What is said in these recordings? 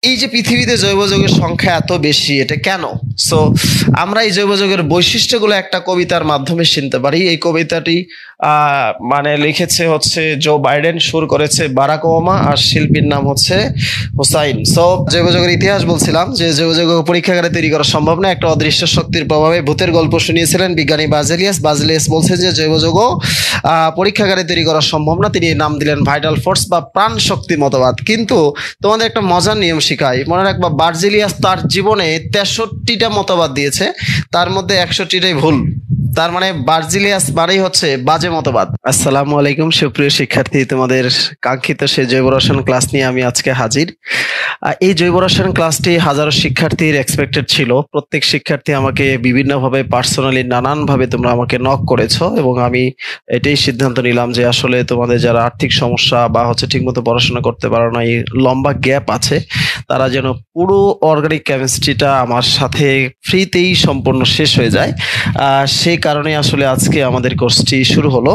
এই যে পৃথিবীতে জৈব যৌগের সংখ্যা এত বেশি, এটা কেন? সো আমরা এই জৈব যৌগের বৈশিষ্ট্যগুলো একটা কবিতার মাধ্যমে চিনতে পারি। এই কবিতাটি মানে লিখেছে হচ্ছে জো বাইডেন, সুর করেছে বারাক ওবামা, আর শিল্পীর নাম হচ্ছে হুসাইন। সো জৈব যৌগের ইতিহাস বলছিলাম যে জৈব যৌগ পরীক্ষাগারে তৈরি করা সম্ভব না, একটা অদৃশ্য শক্তির প্রভাবে ভূতের গল্প শুনিয়েছিলেন বিজ্ঞানী বাজেলিয়াস। বাজেলিয়াস বলছে যে জৈব যৌগ পরীক্ষাগারে তৈরি করা সম্ভব না, তিনি নাম দিলেন ভাইটাল ফোর্স বা প্রাণ শক্তি মতবাদ। কিন্তু তোমাদের একটা মজার নিয়ম শিখাই, মনে রাখবা বার্জিলিয়াস তার জীবনে 63টা মতবাদ দিয়েছে, তার মধ্যে 61টাই ভুল। তার মানে বার্জিলিয়াস মানেই হচ্ছে বাজে মতবাদ। আসসালামু আলাইকুম সুপ্রিয় শিক্ষার্থী, তোমাদের কাঙ্ক্ষিত সেই জৈব রসায়ন ক্লাস নিয়ে আমি আজকে হাজির। এই জৈব রসায়ন ক্লাসটি হাজারো শিক্ষার্থীর এক্সপেক্টেড ছিল। প্রত্যেক শিক্ষার্থী আমাকে বিভিন্নভাবে পার্সোনালি নানানভাবে তোমরা আমাকে নক করেছো, এবং আমি এটাই সিদ্ধান্ত নিলাম যে আসলে তোমাদের যারা আর্থিক সমস্যা বা হচ্ছে ঠিকমতো পড়াশোনা করতে পারো না, এই লম্বা গ্যাপ আছে, তারা যেন পুরো অর্গানিক কেমিস্ট্রিটা আমার সাথে ফ্রিতেই সম্পূর্ণ শেষ হয়ে যায়। সেই কারণে আসলে আজকে আমাদের কোর্সটি শুরু হলো।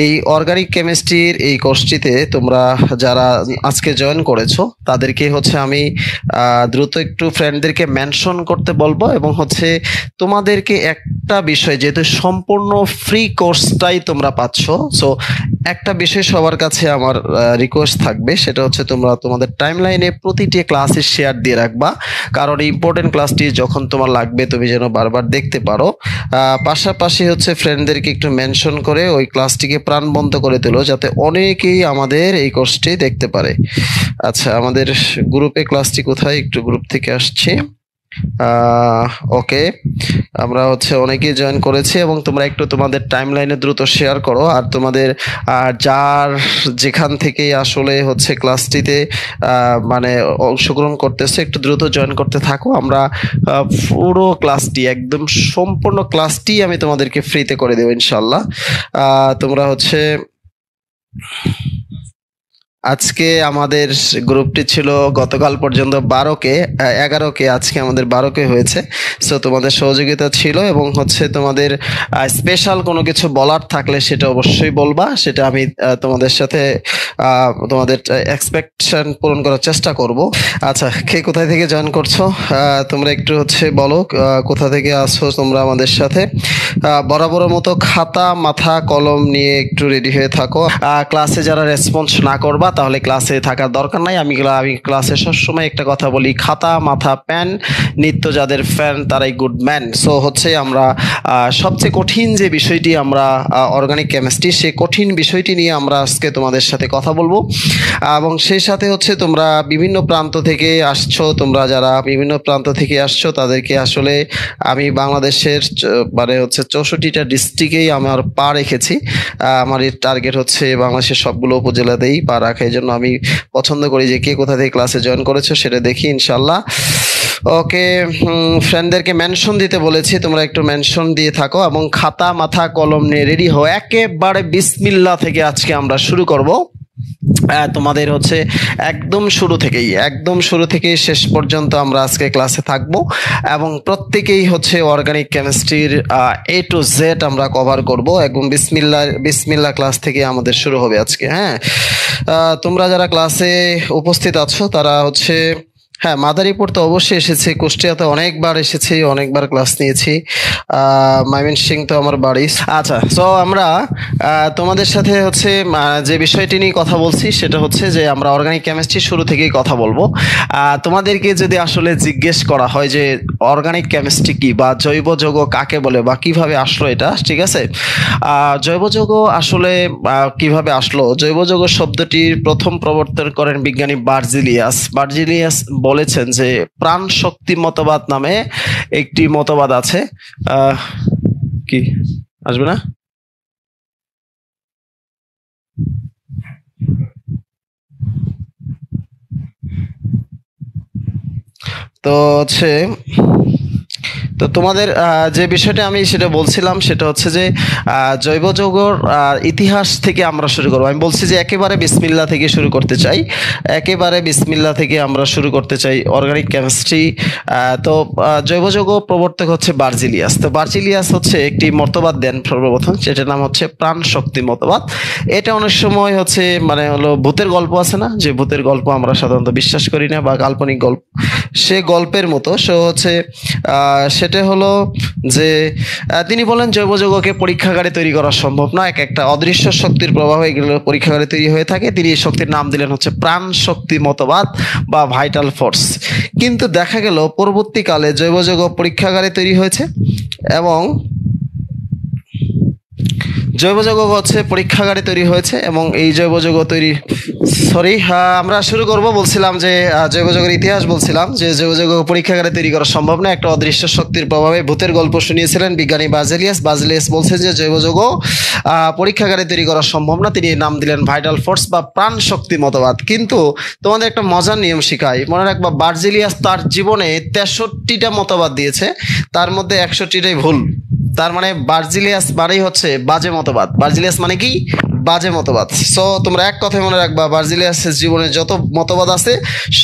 এই অর্গানিক কেমিস্ট্রির এই কোর্সটিতে তোমরা যারা আজকে জয়েন করেছো তাদেরকে হচ্ছে আমি দ্রুত একটু ফ্রেন্ডদেরকে মেনশন করতে বলবো, এবং হচ্ছে তোমাদেরকে একটা বিষয়, যেহেতু সম্পূর্ণ ফ্রি কোর্সটাই তোমরা পাচ্ছ, সো একটা বিষয় সবার কাছে আমার রিকোয়েস্ট থাকবে, সেটা হচ্ছে তোমরা তোমাদের টাইমলাইনে প্রতিটি ক্লাসে শেয়ার দিয়ে রাখবা, কারণ ইম্পর্টেন্ট ক্লাসটি যখন তোমার লাগবে তুমি যেন বারবার দেখতে পারো। পাশাপাশি হচ্ছে ফ্রেন্ডদেরকে একটু মেনশন করে ওই ক্লাসটিকে প্রাণবন্ত করে তোলো, যাতে অনেকেই আমাদের এই কোর্সটি দেখতে পারে। আচ্ছা, আমাদের গ্রুপে ক্লাসটি কোথায়, একটু গ্রুপ থেকে আসছি। ওকে, আমরা হচ্ছে অনেকেই জয়েন করেছি, এবং তোমরা একটু তোমাদের টাইমলাইনে দ্রুত শেয়ার করো। আর তোমাদের যার যেখান থেকে আসলে হচ্ছে ক্লাসটিতে মানে অংশগ্রহণ করতেছে একটু দ্রুত জয়েন করতে থাকো। আমরা পুরো ক্লাসটি, একদম সম্পূর্ণ ক্লাসটি আমি তোমাদেরকে ফ্রিতে করে দেবো ইনশাল্লাহ। তোমরা হচ্ছে আজকে আমাদের গ্রুপটি ছিল গতকাল পর্যন্ত 12কে 11কে, আজকে আমাদের 12কে হয়েছে। সো তোমাদের সহযোগিতা ছিল, এবং হচ্ছে তোমাদের স্পেশাল কোনো কিছু বলার থাকলে সেটা অবশ্যই বলবা, সেটা আমি তোমাদের সাথে তোমাদের এক্সপেকটেশন পূরণ করার চেষ্টা করব। আচ্ছা, কে কোথায় থেকে জয়েন করছো তোমরা একটু হচ্ছে বলো, কোথা থেকে আসছো তোমরা আমাদের সাথে। বরাবর মতো খাতা মাথা কলম নিয়ে একটু রেডি হয়ে থাকো। ক্লাসে যারা রেসপন্স না করবা তাহলে ক্লাসে থাকার দরকার নাই। আমি ক্লাসে সবসময় একটা কথা বলি, খাতা মাথা প্যান নিত্য যাদের ফ্যান তারাই গুড ম্যান। সো হচ্ছে আমরা সবচেয়ে কঠিন যে বিষয়টি আমরা অর্গানিক কেমিস্ট্রি, সেই কঠিন বিষয়টি নিয়ে আমরা আজকে তোমাদের সাথে কথা বলবো। এবং সেই সাথে হচ্ছে তোমরা বিভিন্ন প্রান্ত থেকে আসছো, তোমরা যারা বিভিন্ন প্রান্ত থেকে আসছো তাদেরকে আসলে আমি বাংলাদেশের মানে হচ্ছে 64টা ডিস্ট্রিক্টেই আমার পা রেখেছি। আমার এই টার্গেট হচ্ছে বাংলাদেশের সবগুলো উপজেলাতেই পা রাখা। এই জন্য আমি পছন্দ করি যে কে কোথা থেকে ক্লাসে জয়েন করেছো সেটা দেখি ইনশাল্লাহ। ওকে, ফ্রেন্ডদেরকে মেনশন দিতে বলেছি, তোমরা একটু মেনশন দিয়ে থাকো, এবং খাতা মাথা কলম নিয়ে রেডি হও। একেবারে বিসমিল্লাহ থেকে আজকে আমরা শুরু করব। তোমাদের হচ্ছে একদম শুরু থেকেই শেষ পর্যন্ত আমরা আজকে ক্লাসে থাকবো, এবং প্রত্যেকেই হচ্ছে অর্গানিক কেমিস্ট্রির A to Z আমরা কভার করব। একদম বিসমিল্লাহ ক্লাস থেকে আমাদের শুরু হবে আজকে। হ্যাঁ, তোমরা যারা ক্লাসে উপস্থিত আছো তারা হচ্ছে, হ্যাঁ, মাদারীপুর তো অবশ্যই এসেছি, কুষ্টিয়াতে অনেকবার এসেছি, অনেকবার ক্লাস নিয়েছি, ময়মনসিং তো আমার বাড়ি। আচ্ছা, সো আমরা তোমাদের সাথে হচ্ছে যে বিষয়টি নিয়ে কথা বলছি সেটা হচ্ছে যে আমরা অর্গানিক কেমিস্ট্রি শুরু থেকেই কথা বলবো। তোমাদেরকে যদি আসলে জিজ্ঞেস করা হয় যে অর্গানিক কেমিস্ট্রি কি বা জৈব যৌগ কাকে বলে বা কিভাবে আসলো এটা, ঠিক আছে, জৈব যৌগ আসলে কিভাবে আসলো, জৈব যৌগ শব্দটির প্রথম প্রবর্তন করেন বিজ্ঞানী বার্জিলিয়াস বলেছেন যে প্রাণ শক্তি মতবাদ নামে একটি মতবাদ আছে। কি আসবে না? তো হচ্ছে তো তোমাদের যে বিষয়টা আমি সেটা বলছিলাম সেটা হচ্ছে যে জৈব যৌগর ইতিহাস থেকে আমরা শুরু করবো। আমি বলছি যে একেবারে বিসমিল্লা থেকে শুরু করতে চাই, একেবারে বিসমিল্লা থেকে আমরা শুরু করতে চাই অর্গানিক কেমিস্ট্রি। তো জৈব যৌগ প্রবর্তক হচ্ছে বার্জিলিয়াস। তো বার্জিলিয়াস হচ্ছে একটি মতবাদ দেন সর্বপ্রথম, সেটার নাম হচ্ছে প্রাণ শক্তি মতবাদ। এটা অনেক সময় হচ্ছে মানে হলো ভূতের গল্প আছে না, যে ভূতের গল্প আমরা সাধারণত বিশ্বাস করি না বা কাল্পনিক গল্প, সে গল্পের মতো। সে হচ্ছে সেটা হলো যে তিনি বলেন জৈব যৌগকে পরীক্ষাগারে তৈরি করা সম্ভব না, একটা অদৃশ্য শক্তির প্রভাবে এগুলো পরীক্ষাগারে তৈরি হয়ে থাকে। তিনি এই শক্তির নাম দিলেন হচ্ছে প্রাণ শক্তি মতবাদ বা ভাইটাল ফোর্স। কিন্তু দেখা গেল পরবর্তীকালে জৈব যৌগ পরীক্ষাগারে তৈরি হয়েছে এবং জৈব যৌগ হচ্ছে পরীক্ষাগারে তৈরি হয়েছে এবং এই জৈব যৌগ তৈরি আমরা শুরু করব। বলছিলাম যে জৈব যৌগের ইতিহাস বলছিলাম যে জৈব যৌগ পরীক্ষাগারে তৈরি করা সম্ভব না, একটা অদৃশ্য শক্তির প্রভাবে। ভূতের গল্প শুনিয়েছিলেন বিজ্ঞানী বার্জিলিয়াস বলছেন যে জৈব যৌগ পরীক্ষাগারে তৈরি করা সম্ভব না, তিনি নাম দিলেন ভাইটাল ফোর্স বা প্রাণ শক্তি মতবাদ। কিন্তু তোমাদের একটা মজার নিয়ম শিখাই, মনে রাখবা বার্জিলিয়াস তার জীবনে 63টা মতবাদ দিয়েছে, তার মধ্যে 61টাই ভুল। তার মানে বার্জিলিয়াস মানেই হচ্ছে বাজে মতবাদ। বার্জিলিয়াস মানে কি? বাজে মতবাদ। সো তোমরা এক কথায় মনে রাখবা, বার্জিলিয়াসের জীবনে যত মতবাদ আছে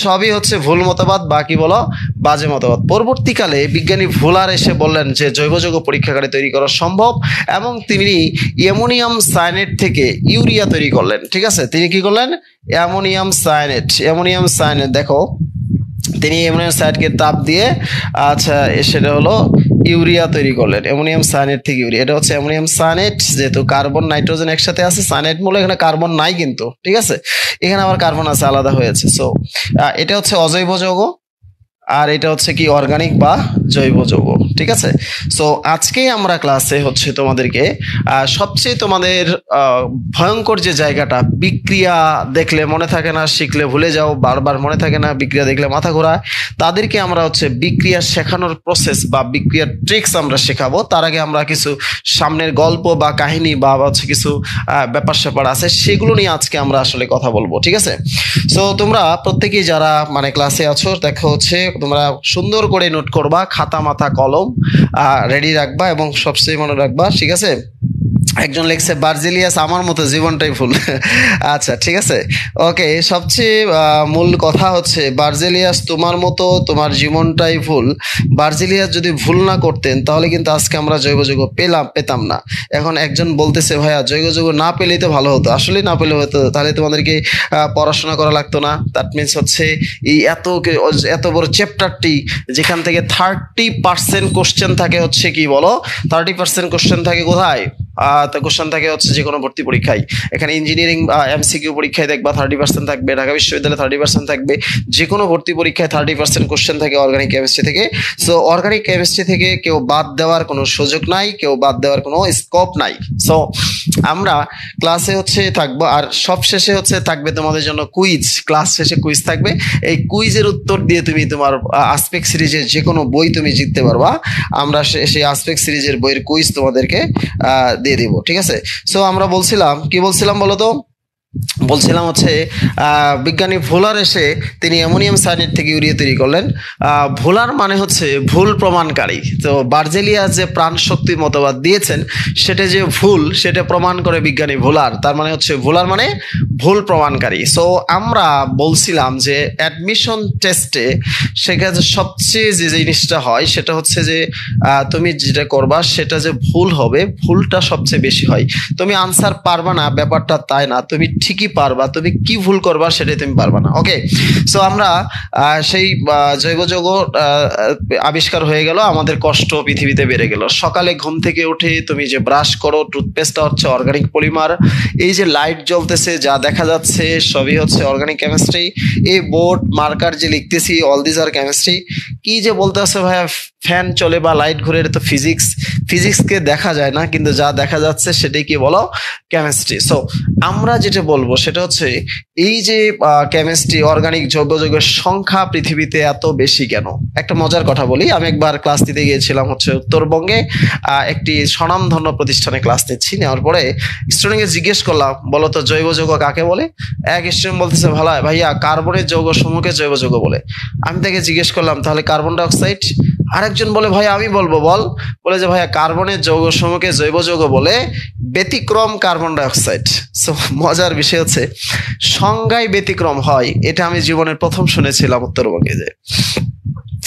সবই হচ্ছে ভুল মতবাদ, বাকি বলো বাজে মতবাদ। পরবর্তীকালে বিজ্ঞানী ভোলার এসে বললেন যে জৈব যৌগ পরীক্ষাগারে তৈরি করা সম্ভব এবং তিনি অ্যামোনিয়াম সায়ানেট থেকে ইউরিয়া তৈরি করলেন। ঠিক আছে, তিনি কি করলেন? অ্যামোনিয়াম সায়ানেট দেখো, তিনি অ্যামোনিয়াম সায়ানেটকে তাপ দিয়ে সেটা হলো ইউরিয়া তৈরি করলেন। অ্যামোনিয়াম সায়ানেট থেকে ইউরিয়া, এটা হচ্ছে অ্যামোনিয়াম সায়ানেট। যেহেতু কার্বন নাইট্রোজেন একসাথে আছে, সায়ানেট মূলে এখানে কার্বন নাই কিন্তু, ঠিক আছে, এখানে আবার কার্বন আছে, আলাদা হয়েছে। সো এটা হচ্ছে অজৈব যৌগ আর এটা হচ্ছে কি অর্গানিক বা জৈব যৌগ। ঠিক আছে, সো আজকে আমরা ক্লাসে হচ্ছে তোমাদেরকে সবচেয়ে তোমাদের ভয়ঙ্কর যে জায়গাটা, বিক্রিয়া দেখলে মনে থাকে না, শিখলে ভুলে যাও, বারবার মনে থাকে না, বিক্রিয়া দেখলে মাথা ঘোরায়, তাদেরকে আমরা হচ্ছে বিক্রিয়া শেখানোর প্রসেস বা বিক্রিয়ার ট্রিক্স আমরা শেখাবো। তার আগে আমরা কিছু সামনের গল্প বা কাহিনী বা হচ্ছে কিছু ব্যাপার স্যাপার আছে, সেগুলো নিয়ে আজকে আমরা আসলে কথা বলবো। ঠিক আছে, সো তোমরা প্রত্যেকেই যারা মানে ক্লাসে আছো, দেখো হচ্ছে তোমরা সুন্দর করে নোট করবা, খাতা মাথা কলম রেডি রাখবা এবং সবচেয়ে মনে রাখবা, ঠিক আছে, একজন লেখছে বার্জিলিয়াস আমার মতো জীবনটাই ভুল। আচ্ছা ঠিক আছে, ওকে। সবচেয়ে মূল কথা হচ্ছে বার্জিলিয়াস তোমার মতো তোমার জীবনটাই ভুল। বার্জিলিয়াস যদি ভুল না করতেন তাহলে কিন্তু আজকে আমরা জৈব যৌগ পেতাম না। এখন একজন বলতেছে ভাইয়া জৈব যৌগ না পেলেই তো ভালো হতো। আসলে না পেলে হতো, তাহলে তোমাদেরকে পড়াশোনা করা লাগতো না। দ্যাট মিনস হচ্ছে এই এত বড় চ্যাপ্টারটি যেখান থেকে 30% কোশ্চেন থাকে হচ্ছে কি বলো, 30% কোশ্চেন থাকে কোথায়? কোশ্চেন থাকে হচ্ছে যে কোনো ভর্তি পরীক্ষায়। এখানে ইঞ্জিনিয়ারিং এমসিকিউ পরীক্ষায় দেখবা 30% থাকবে, ঢাকা বিশ্ববিদ্যালয়ে 30% থাকবে, যে কোনো ভর্তি পরীক্ষায় 30% কোশ্চেন থাকে অর্গানিক কেমিস্ট্রি থেকে। সো অর্গানিক কেমিস্ট্রি থেকে কেউ বাদ দেওয়ার কোনো সুযোগ নাই, কেউ বাদ দেওয়ার কোনো স্কোপ নাই। সো আমরা ক্লাসে হচ্ছে থাকবো, আর সব শেষে হচ্ছে থাকবে তোমাদের জন্য কুইজ। ক্লাস শেষে কুইজ থাকবে, এই কুইজের উত্তর দিয়ে তুমি তোমার আসপেক্ট সিরিজের যে কোনো বই তুমি জিততে পারবা। আমরা সেই আসপেক্ট সিরিজের বইয়ের কুইজ তোমাদেরকে দিয়ে দিব। ঠিক আছে, সো আমরা কি বলছিলাম বলো তো? বলছিলাম হচ্ছে বিজ্ঞানী ভোলার এসে তিনি অ্যামোনিয়াম সায়ানেট থেকে ইউরিয়া তৈরি করলেন। ভোলার মানে হচ্ছে ভুল প্রমাণকারী। তো বার্জিলিয়াস যে প্রাণ শক্তি মতবাদ দিয়েছেন সেটা যে ভুল, সেটা প্রমাণ করে বিজ্ঞানী ভোলার। তার মানে হচ্ছে ভোলার মানে ভুল প্রমাণকারী। সো আমরা বলছিলাম যে অ্যাডমিশন টেস্টে সেখানে সবচেয়ে যে জিনিসটা হয় সেটা হচ্ছে যে তুমি যেটা করবা সেটা যে ভুল হবে, ভুলটা সবচেয়ে বেশি হয়। তুমি আনসার পারবা না ব্যাপারটা তাই না, তুমি ঠিকই পারবা, তুমি কি ভুল করবা সেটাই তুমি পারবা না। ওকে, সো আমরা সেই জৈব যৌগ আবিষ্কার হয়ে গেল, আমাদের কষ্ট পৃথিবীতে বেড়ে গেল। সকালে ঘুম থেকে উঠে তুমি যে ব্রাশ করো, টুথপেস্টটা হচ্ছে অর্গানিক পলিমার। এই যে লাইট জ্বলতেছে, যা দেখা যাচ্ছে সবই হচ্ছে অর্গানিক কেমিস্ট্রি। এই বোর্ড মার্কার যে লিখতেছি, অল দিস আর কেমিস্ট্রি। কি যে বলতে আছে ভাইয়া, ফ্যান চলে বা লাইট ঘুরে, এটা তো ফিজিক্সকে দেখা যায় না, কিন্তু যা দেখা যাচ্ছে সেটাই কি বলো, কেমিস্ট্রি। সো আমরা যেটা বলবো সেটা হচ্ছে এই যে কেমিস্ট্রি অর্গানিক জৈব যৌগের সংখ্যা পৃথিবীতে এত বেশি কেন? একটা মজার কথা বলি, আমি একবার ক্লাস দিতে গিয়েছিলাম হচ্ছে উত্তরবঙ্গে, একটি স্বনামধন্য প্রতিষ্ঠানে ক্লাস নিচ্ছি। নেওয়ার পরে স্টুডেন্টকে জিজ্ঞেস করলাম বলো তো জৈব যৌগ কাকে বলে? এক স্টুডেন্ট বলতেছে ভাইয়া কার্বনের যৌগ সমূহকে জৈব যৌগ বলে। আমি তাকে জিজ্ঞেস করলাম তাহলে কার্বন ডাইঅক্সাইড? আরেকজন বলে ভাই আমি বলবো, বল। বলে যে ভাইয়া কার্বনের যৌগ সমূহকে জৈব যৌগ বলে, ব্যতিক্রম কার্বন ডাইঅক্সাইড। সো মজার বিষয় হচ্ছে সংজ্ঞায় ব্যতিক্রম হয়, এটা আমি জীবনের প্রথম শুনেছিলাম উত্তরবঙ্গে। যে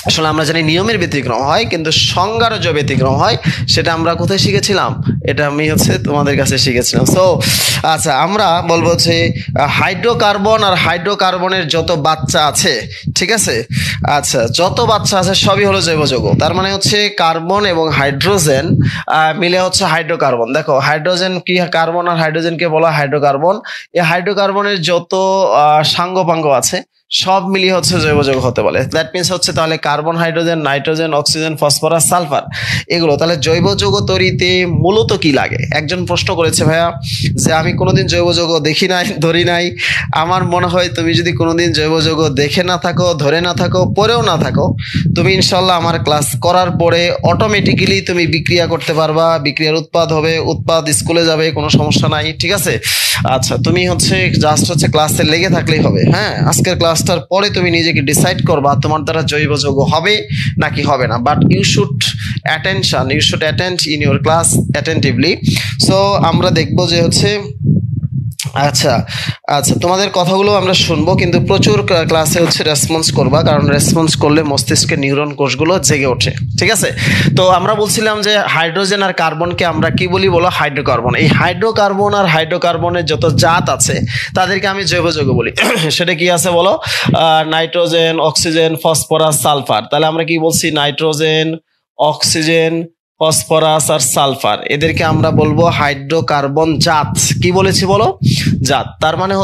আসলে আমরা জানি নিয়মের ব্যতিক্রম হয়, কিন্তু সংজ্ঞারও যে ব্যতিক্রম হয় সেটা আমরা কোথায় শিখেছিলাম? এটা আমি তোমাদের কাছে শিখেছিলাম। সো আচ্ছা, আমরা বলবো যে হাইড্রোকার্বন আর হাইড্রোকার্বনের যত বাচ্চা আছে, ঠিক আছে, আচ্ছা যত বাচ্চা আছে সবই হলো জৈব যৌগ। তার মানে কার্বন এবং হাইড্রোজেন মিলে হাইড্রোকার্বন। দেখো হাইড্রোজেন কি, কার্বন আর হাইড্রোজেনকে বলা হাইড্রোকার্বন। এই হাইড্রোকার্বনের যত সাঙ্গপাঙ্গ আছে সব মিলিয়ে জৈব যৌগ হতে বলে। দ্যাট মিনস তাহলে carbon, hydrogen, nitrogen, oxygen, phosphorus, sulphur, এগুলো তাহলে জৈব যৌগ তৈরিতে মূলত কি লাগে? একজন প্রশ্ন করেছে ভাইয়া যে আমি কোনোদিন জৈব যৌগ দেখি নাই, ধরি নাই। আমার মনে হয় তুমি যদি কোনোদিন জৈব যৌগ দেখে না থাকো, ধরে না থাকো, পড়েও না থাকো, তুমি ইনশাল্লাহ আমার ক্লাস করার পরে অটোমেটিক্যালি তুমি বিক্রিয়া করতে পারবা, বিক্রিয়ার উৎপাদ হবে, উৎপাদ স্কুলে যাবে, কোনো সমস্যা নাই, ঠিক আছে। আচ্ছা তুমি জাস্ট ক্লাসে লেগে থাকলেই হবে। হ্যাঁ, আজকের ক্লাসটার পরে তুমি নিজেকে ডিসাইড করবা তোমার দ্বারা জৈব যৌগ হবে নাকি হবে না, but you should attend in your class attentively. So আমরা দেখবো যে আচ্ছা আচ্ছা তোমাদের কথাগুলো আমরা শুনবো, কিন্তু প্রচুর ক্লাসে রেসপন্স করবা, কারণ রেসপন্স করলে মস্তিষ্কের নিউরন কোষগুলো জেগে ওঠে, ঠিক আছে। তো আমরা বলছিলাম যে হাইড্রোজেন আর কার্বনকে আমরা কি বলি বলো? হাইড্রোকার্বন। এই হাইড্রোকার্বন আর হাইড্রোকার্বনের যত জাত আছে তাদেরকে আমি জৈব যৌগ বলি। সেটা কি আছে বলো? Nitrogen, oxygen, phosphorus, sulphur. তাহলে আমরা কি বলছি? নাইট্রোজেন, অক্সিজেন, ফসফরাস আর সালফার, এদেরকে আমরা বলবো হাইড্রোকার্বন জাত। কি বলেছি বলো? জাত। তার মানে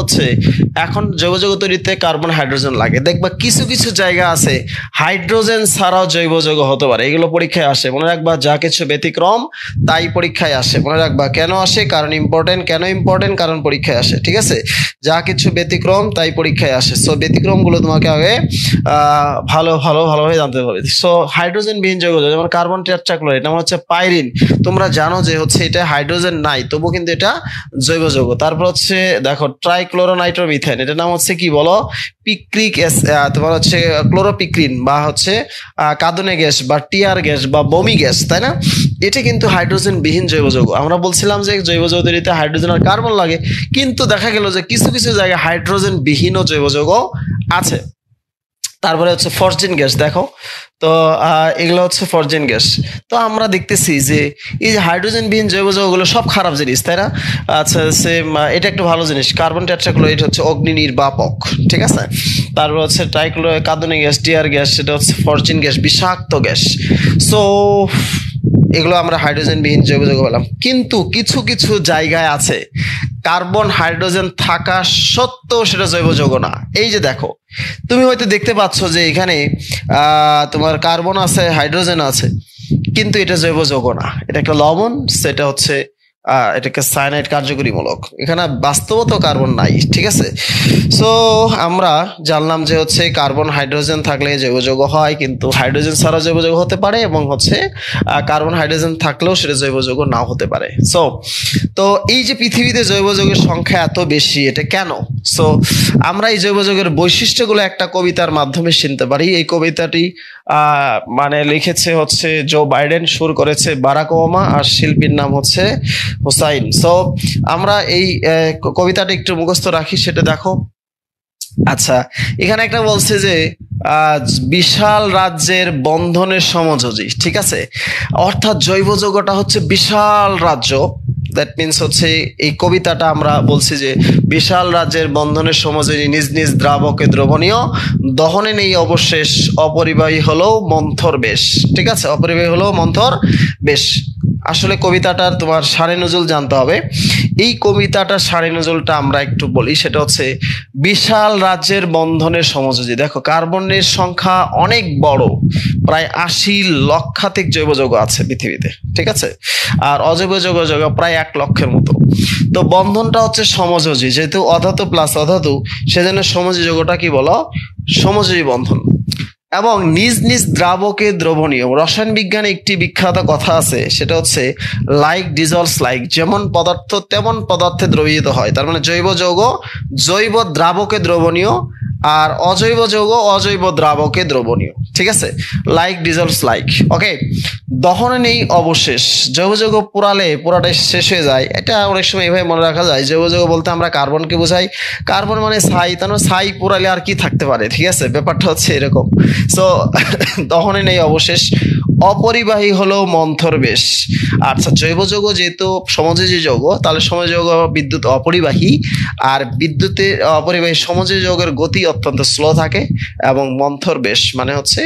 এখন জৈব যৌগ তৈরিতে কার্বন, হাইড্রোজেন লাগে। দেখবা কিছু কিছু জায়গা আছে হাইড্রোজেন ছাড়াও জৈব যৌগ হতে পারে, এগুলো পরীক্ষায় আসে। মনে রাখবা যা কিছু ব্যতিক্রম তাই পরীক্ষায় আসে। মনে রাখবা কেন আসে? কারণ ইম্পর্টেন্ট। কেন ইম্পর্টেন্ট? কারণ পরীক্ষায় আসে, ঠিক আছে। যা কিছু ব্যতিক্রম তাই পরীক্ষায় আসে। সো ব্যতিক্রম গুলো তোমাকে আগে ভালোভাবে জানতে হবে। সো হাইড্রোজেন বিহীন যৌগ যেমন কার্বন টেট্রাক্লোরাইড, আমার পাইরিন, তোমরা জানো যে এটা হাইড্রোজেন নাই, তবু কিন্তু এটা জৈব যৌগ। তারপর দেখো ট্রাইক্লোরোনাইট্রোমিথেন, এটা নাম কি বলো? পিক্রিক তোমার ক্লোরোপিক্রিন বা কাঁদনে গ্যাস বা টিয়ার গ্যাস বা বমি গ্যাস, তাই না? এটা কিন্তু হাইড্রোজেন বিহীন জৈব যৌগ। আমরা বলছিলাম যে জৈব যৌগ তৈরিতে হাইড্রোজেন আর কার্বন লাগে, কিন্তু দেখা গেল যে কিছু কিছু জায়গায় হাইড্রোজেন বিহীনও জৈব যৌগ আছে। তারপরে ফরজিন গ্যাস, দেখো তো এগুলো ফরজিন গ্যাস। তো আমরা দেখতেছি যে এই যে হাইড্রোজেন বিহীন জৈব যৌগগুলো সব খারাপ জিনিস, তাই না? আচ্ছা এটা একটু ভালো জিনিস। কার্বন টেট্রাক্লোরাইড অগ্নি নির্বাপক, ঠিক আছে। তারপর কাঁদনে গ্যাস, টিয়ার গ্যাস, সেটা ফরজিন গ্যাস, বিষাক্ত গ্যাস। সো এগুলো আমরা হাইড্রোজেন বিহীন জৈব যৌগ বললাম। কিন্তু কিছু কিছু জায়গায় আছে কার্বন হাইড্রোজেন থাকা সত্ত্বেও সেটা জৈব যৌগ না। এই যে দেখো, তুমি হয়তো দেখতে পাচ্ছ যে এখানে তোমার কার্বন আছে, হাইড্রোজেন আছে, কিন্তু এটা জৈব যৌগ না, এটা একটা লবণ। সেটা এটাকে সায়ানাইড কার্যকরীমূলক, এখানে বাস্তবত কার্বন নাই, ঠিক আছে। সো আমরা জানলাম যে কার্বন হাইড্রোজেন থাকলে জৈব যৌগ হয়, কিন্তু হাইড্রোজেন ছাড়া জৈব যৌগ হতে পারে, এবং কার্বন হাইড্রোজেন থাকলেও সেটা জৈব যৌগ নাও হতে পারে। সো তো এই যে পৃথিবীতে জৈব যৌগের সংখ্যা এত বেশি, এটা কেন? সো আমরা এই জৈব যৌগের বৈশিষ্ট্যগুলো একটা কবিতার মাধ্যমে শুনতে পারি। এই কবিতাটি মানে লিখেছে জো বাইডেন, সুর করেছে বারাক ওবামা, আর শিল্পীর নাম হুসাইন। সো আমরা এই কবিতাটা একটু মুখস্থ রাখি, সেটা দেখো। আচ্ছা, এখানে একটা বলছে যে বিশাল রাজ্যের বন্ধনের সমযোজী, ঠিক আছে। অর্থাৎ জৈব যৌগটা বিশাল রাজ্য। দ্যাট মিনস এই কবিতাটা আমরা বলছি যে বিশাল রাজ্যের বন্ধনের সমযোজী, নিজ নিজ দ্রাবকে দ্রবণীয়, দহনে নেই অবশেষ, অপরিবাহী হলেও মন্থর বেশ, ঠিক আছে। অপরিবাহী হলেও মন্থর বেশ। আসলে কবিতাটার তোমার সারে নজরুল জানতে হবে। এই কবিতাটার সারে নজরুলটা আমরা একটু বলি, সেটা বিশাল রাজ্যের বন্ধনের সমযোজী। দেখো কার্বনের সংখ্যা অনেক বড়, প্রায় 80 লক্ষাধিক জৈব যৌগ আছে পৃথিবীতে, ঠিক আছে। আর অজৈব যৌগ প্রায় 1 লক্ষের মতো। তো বন্ধনটা সমযোজী, যেহেতু অধাতু প্লাস অধাতু, সেজন্য সমযোজী যৌগটা কি বলো? সমযোজী বন্ধন। এবং নিজ নিজ দ্রাবকে দ্রবণীয়। রসায়ন বিজ্ঞানে একটি বিখ্যাত কথা আছে, সেটা লাইক ডিজলভস লাইক, যেমন পদার্থ তেমন পদার্থে দ্রবীভূত হয়। তার মানে জৈব যৌগ জৈব দ্রাবকে দ্রবণীয়, আর অজৈব যৌগ অজৈব দ্রাবকে দ্রবণীয়, ঠিক আছে, লাইক ডিজলভস লাইক। ওকে, দহনে নেই অবশেষ, জৈব যৌগ পোড়ালে পুরাটাই শেষ হয়ে যায়। এটা অনেক সময় এভাবে মনে রাখা যায়, জৈব যৌগ বলতে আমরা কার্বনকে বোঝাই, কার্বন মানে ছাই, তার মানে ছাই পোড়ালে আর কি থাকতে পারে, ঠিক আছে, ব্যাপারটা হচ্ছে এরকম। সো দহনে নেই অবশেষ, অপরিবাহী হলো মন্থর বেশ। আচ্ছা, জৈব যৌগ যেহেতু সমযোজী যৌগ, তাহলে সমযোজী যৌগ বিদ্যুৎ অপরিবাহী, আর বিদ্যুতের অপরিবাহী সমযোজী যৌগের গতি অত্যন্ত স্লো থাকে, এবং মন্থর বেশ মানে হচ্ছে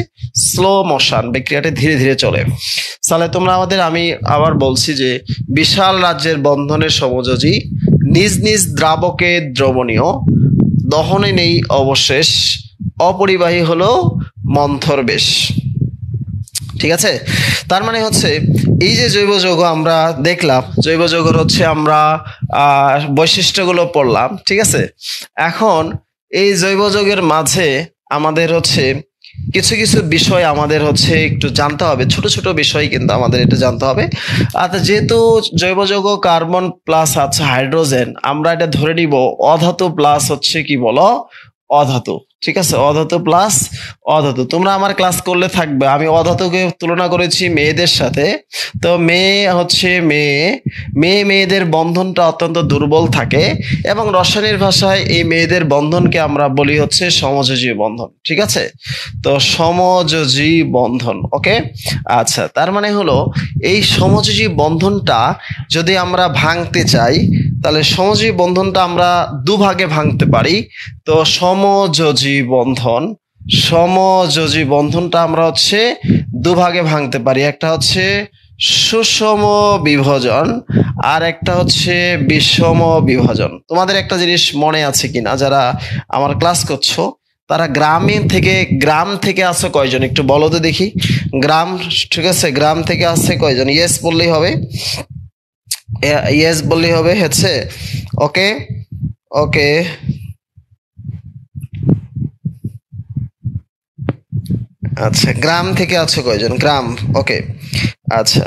স্লো মোশন, বিক্রিয়াটি ধীরে ধীরে চলে। তাহলে তোমরা আমি আবার বলছি যে বিশাল রাজ্যের বন্ধনের সমযোজী, নিজ নিজ দ্রাবকে দ্রবণীয়, দহনে নেই অবশেষ, অপরিবাহী হলো মন্থর বেশ, ঠিক আছে। তার মানে হচ্ছে এই যে জৈব যৌগ আমরা দেখলাম, জৈব যৌগের হচ্ছে আমরা বৈশিষ্ট্যগুলো পড়লাম, ঠিক আছে। এখন এই জৈব যৌগের মাঝে আমাদের হচ্ছে কিছু কিছু বিষয় আমাদের হচ্ছে একটু জানতে হবে, ছোট ছোট বিষয় কিন্তু আমাদের এটা জানতে হবে। আচ্ছা, যেহেতু জৈব যৌগ কার্বন প্লাস আছে হাইড্রোজেন, আমরা এটা ধরে নিব অধাতু প্লাস হচ্ছে কি বলো, অধাতু, ঠিক আছে, অধাতু প্লাস অধাতু। তোমরা আমার ক্লাস করলে থাকবে, আমি অধাতুকে তুলনা করেছি মেয়েদের সাথে। তো মেয়েদের বন্ধনটা অত্যন্ত দুর্বল থাকে, এবং রসায়নের ভাষায় এই মেয়েদের বন্ধনকে আমরা বলি হচ্ছে সমযোজী বন্ধন, ঠিক আছে। তো সমযোজী বন্ধন, ওকে। আচ্ছা, তার মানে হলো এই সমযোজী বন্ধনটা যদি আমরা ভাঙতে চাই, তাহলে সমযোজী বন্ধনটা আমরা দুভাগে ভাঙতে পারি। তো সমযোজী বন্ধনটা আমরা হচ্ছে দুভাগে ভাঙতে পারি, একটা হচ্ছে সুষম বিভাজন, আর একটা হচ্ছে বিষম বিভাজন। তোমাদের একটা জিনিস মনে আছে কিনা, যারা আমার ক্লাস করছো তারা গ্রাম থেকে আসো কয়জন, একটু বলো তো দেখি। গ্রাম, ঠিক আছে, গ্রাম থেকে আসছে কয়জন? ইয়েস বললেই হবে, ইয়েস বললেই হবে, হচ্ছে। ওকে ওকে, আচ্ছা, গ্রাম থেকে আছো কয়জন? গ্রাম, ওকে, আচ্ছা।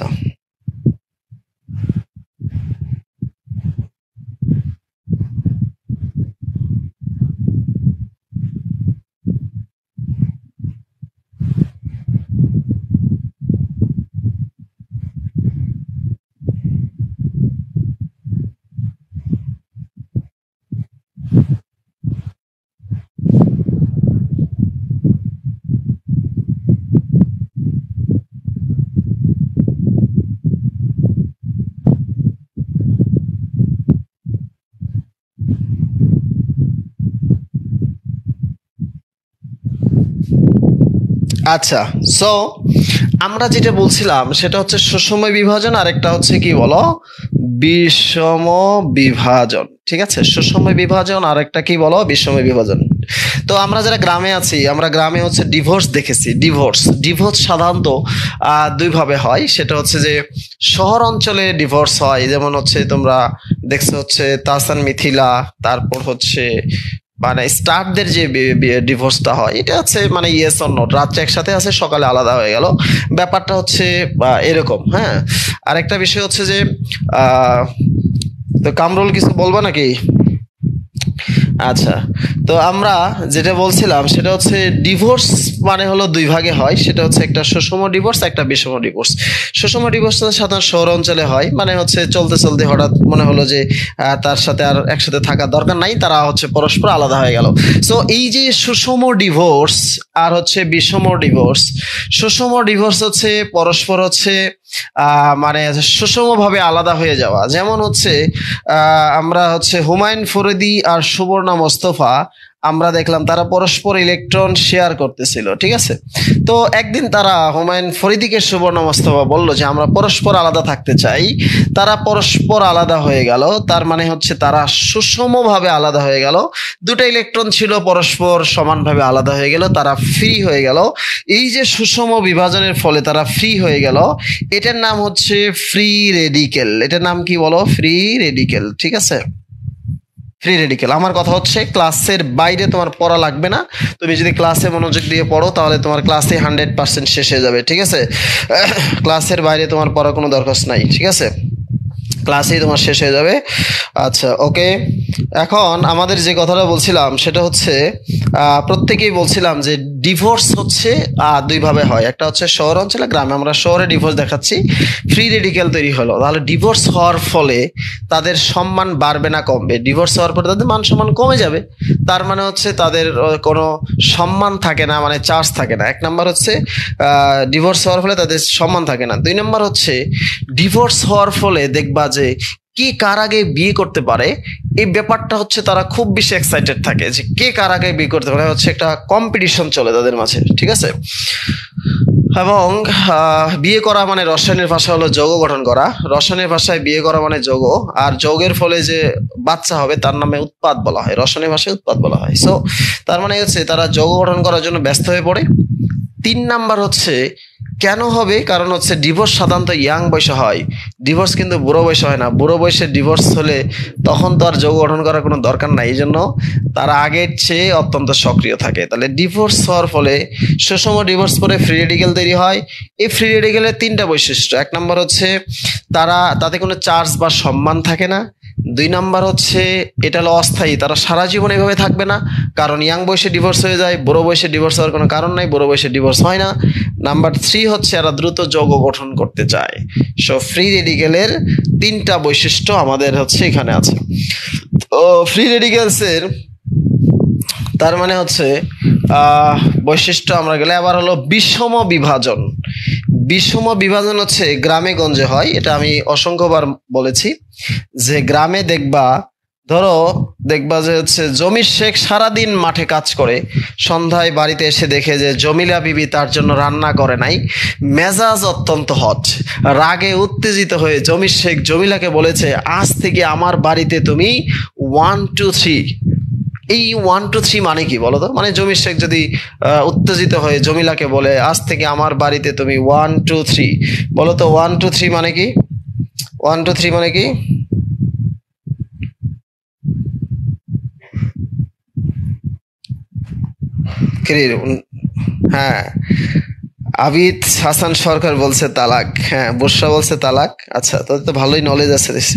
আচ্ছা, সো আমরা যেটা বলছিলাম সেটা হচ্ছে সুষম বিভাজন, আর একটা হচ্ছে কি বলো, বিষম বিভাজন, ঠিক আছে। সুষম বিভাজন আর একটা কি বলো, বিষম বিভাজন। তো আমরা যারা গ্রামে আছি, আমরা গ্রামে হচ্ছে ডিভোর্স দেখেছি। ডিভোর্স সাধারণত দুই ভাবে হয়। সেটা হচ্ছে যে শহর অঞ্চলে ডিভোর্স হয়, যেমন হচ্ছে তোমরা দেখছো হচ্ছে তাহসান মিথিলা, তারপর হচ্ছে মানে স্টারদের যে ডিভোর্সটা হয়, এটা হচ্ছে মানে ইয়েস অর নট, রাত্রে একসাথে আছে, সকালে আলাদা হয়ে গেল, ব্যাপারটা হচ্ছে এরকম। হ্যাঁ, আরেকটা বিষয় হচ্ছে যে তো কামরুল কিছু বলবো নাকি? আচ্ছা, তো আমরা যেটা বলছিলাম সেটা হচ্ছে ডিভোর্স মানে হলো দুই ভাগে হয়। সেটা হচ্ছে একটা সুষম ডিভোর্স, একটা বিষম ডিভোর্স। সুষম ডিভোর্স সাধারণত শহর অঞ্চলে হয়, মানে হচ্ছে চলতে চলতে হঠাৎ মনে হলো যে তার সাথে আর একসাথে থাকার দরকার নাই, তারা হচ্ছে পরস্পর আলাদা হয়ে গেল। সো এই যে সুষম ডিভোর্স আর হচ্ছে বিষম ডিভোর্স, সুষম ডিভোর্স হচ্ছে পরস্পর হচ্ছে মানে সুষমভাবে আলাদা হয়ে যাওয়া। যেমন হচ্ছে আমরা হচ্ছে হুমায়ুন ফরিদী আর সুবর্ণা মোস্তফা, আমরা দেখলাম তারা পরস্পর ইলেকট্রন শেয়ার করতেছিল, ঠিক আছে। তো একদিন তারা হুমায়ুন ফরিদীকে সুবর্ণা মোস্তফা বলল যে আমরা পরস্পর আলাদা থাকতে চাই, তারা পরস্পর আলাদা হয়ে গেল। তার মানে হচ্ছে তারা সুষমভাবে আলাদা হয়ে গেল, দুটো ইলেকট্রন ছিল পরস্পর সমানভাবে আলাদা হয়ে গেল, তারা ফ্রি হয়ে গেল। এই যে সুষম বিভাজনের ফলে তারা ফ্রি হয়ে গেল, এটার নাম হচ্ছে ফ্রি রেডিকেল। এটার নাম কি বলো? ফ্রি রেডিকেল, ঠিক আছে, ফ্রি রেডিকেল। আমার কথা হচ্ছে ক্লাসের বাইরে তোমার পড়া লাগবে না, তুমি যদি ক্লাসে মনোযোগ দিয়ে পড়ো তাহলে তোমার ক্লাসে 100% শেষ হয়ে যাবে, ঠিক আছে। ক্লাসের বাইরে তোমার পড়া কোনো দরকার নাই, ঠিক আছে। ক্লাসেই তোমার শেষ হয়ে যাবে। আচ্ছা ওকে, এখন আমাদের যে কথাটা বলছিলাম সেটা হচ্ছে প্রত্যেকেই বলছিলাম যে ডিভোর্স হচ্ছে দুই ভাবে হয়, একটা হচ্ছে শহর অঞ্চলে, গ্রামে। আমরা শহরে ডিভোর্স দেখাচ্ছি, ফ্রি রেডিক্যাল তৈরি হলো, তাহলে ডিভোর্স হওয়ার ফলে তাদের সম্মান বাড়বে না কমবে? ডিভোর্স হওয়ার পরে তাদের মান সম্মান কমে যাবে, তার মানে হচ্ছে তাদের কোনো সম্মান থাকে না, মানে চার্জ থাকে না। এক নাম্বার হচ্ছে ডিভোর্স হওয়ার ফলে তাদের সম্মান থাকে না। দুই নাম্বার হচ্ছে ডিভোর্স হওয়ার ফলে দেখবা যে কে কার আগে বিয়ে করতে পারে, এই ব্যাপারটা হচ্ছে তারা খুব বেশি এক্সাইটেড থাকে যে কে কার আগে বিয়ে করতে পারে, হচ্ছে একটা কম্পিটিশন চলে তাদের মাঝে, ঠিক আছে। এবং বিয়ে করা মানে রসায়নের ভাষা হলো যৌগ গঠন করা, রসায়নের ভাষায় বিয়ে করা মানে যৌগ, আর যৌগের ফলে যে বাচ্চা হবে তার নামে উৎপাদ বলা হয়, রসায়নের ভাষায় উৎপাদ বলা হয়। সো তার মানে হচ্ছে তারা যৌগ গঠন করার জন্য ব্যস্ত হয়ে পড়ে। তিন নাম্বার হচ্ছে কেন হবে, কারণ হচ্ছে ডিভোর্স সাধারণত ইয়াং বয়সে হয়, ডিভোর্স কিন্তু বুড়ো বয়সে হয় না। বুড়ো বয়সে ডিভোর্স হলে তখন তো আর যৌগ গঠন করার কোনো দরকার নাই, এই জন্য তারা আগের চেয়ে অত্যন্ত সক্রিয় থাকে। তাহলে ডিভোর্স হওয়ার ফলে সুষম ডিভোর্স পরে ফ্রি রেডিক্যাল তৈরি হয়। এই ফ্রি রেডিক্যালের তিনটা বৈশিষ্ট্য, এক নম্বর হচ্ছে তাতে কোনো চার্জ বা সম্মান থাকে না। দুই নাম্বার হচ্ছে এটা হলো অস্থায়ী, তারা সারা জীবন এভাবে থাকবে না, কারণ ইয়াং বয়সে ডিভোর্স হয়ে যায়, বুড়ো বয়সে ডিভোর্স হওয়ার কোনো কারণ নাই, বুড়ো বয়সে ডিভোর্স হয় না। নাম্বার থ্রি হচ্ছে এরা দ্রুত যৌগ গঠন করতে চায়। সো ফ্রি রেডিক্যালের তিনটা বৈশিষ্ট্য আমাদের হচ্ছে এখানে আছে। তো ফ্রি রেডিক্যালসের তার মানে হচ্ছে বৈশিষ্ট্য আমরা গেলে আবার হলো বিষম বিভাজন। বিষম বিভাজন হচ্ছে গ্রামে গঞ্জে হয়, এটা আমি অসংখ্যবার বলেছি যে গ্রামে দেখবা যে হচ্ছে জমির শেখ সারাদিন মাঠে কাজ করে, সন্ধ্যায় বাড়িতে এসে দেখে যে জমিলা বিবি তার জন্য রান্না করে নাই, মেজাজ অত্যন্ত হট, রাগে উত্তেজিত হয়ে জমির শেখ জমিলাকে বলেছে আজ থেকে আমার বাড়িতে তুমি 1 2 3। এই 1 2 3 মানে কি বলো তো? মানে জমির শেখ যদি উত্তেজিত হয়ে জমিলাকে বলে আজ থেকে আমার বাড়িতে তুমি 1 2 3, বলো তো 1 2 3 মানে কি? 1 2 3 মানে কি? হ্যাঁ, আবিদ হাসান সরকার বলছে তালাক, হ্যাঁ বর্ষা বলছে তালাক। আচ্ছা, তোদের তো ভালোই নলেজ আছে দেখছি।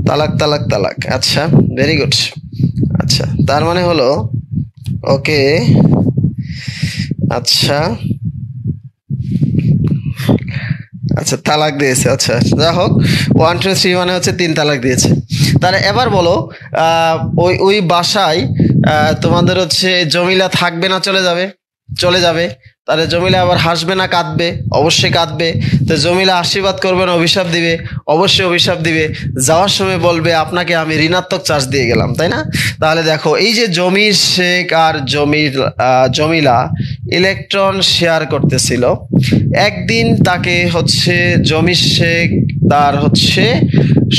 তালাক তালাক তালাক, আচ্ছা ভেরি গুড। আচ্ছা তার মানে হলো ওকে, আচ্ছা আচ্ছা তালাক দিয়েছে, আচ্ছা যা হোক 1 2 3 মানে হচ্ছে 3 তালাক দিয়েছে। তাহলে এবার বলো ওই বাসায় তোমাদের হচ্ছে জমিলা থাকবে না চলে যাবে? চলে যাবে। তাহলে জমিলা আবার হাসবে না কাঁদবে? অবশ্যই কাঁদবে। তো জমিলা আশীর্বাদ করবে না অভিশাপ দিবে? অবশ্যই অভিশাপ দিবে। যাওয়ার সময় বলবে আপনাকে আমি ঋণাত্মক চার্জ দিয়ে গেলাম, তাই না? তাহলে দেখো এই যে জমির শেখ আর জমিলা ইলেকট্রন শেয়ার করতেছিল, একদিন তাকে হচ্ছে জমির শেখ তার হচ্ছে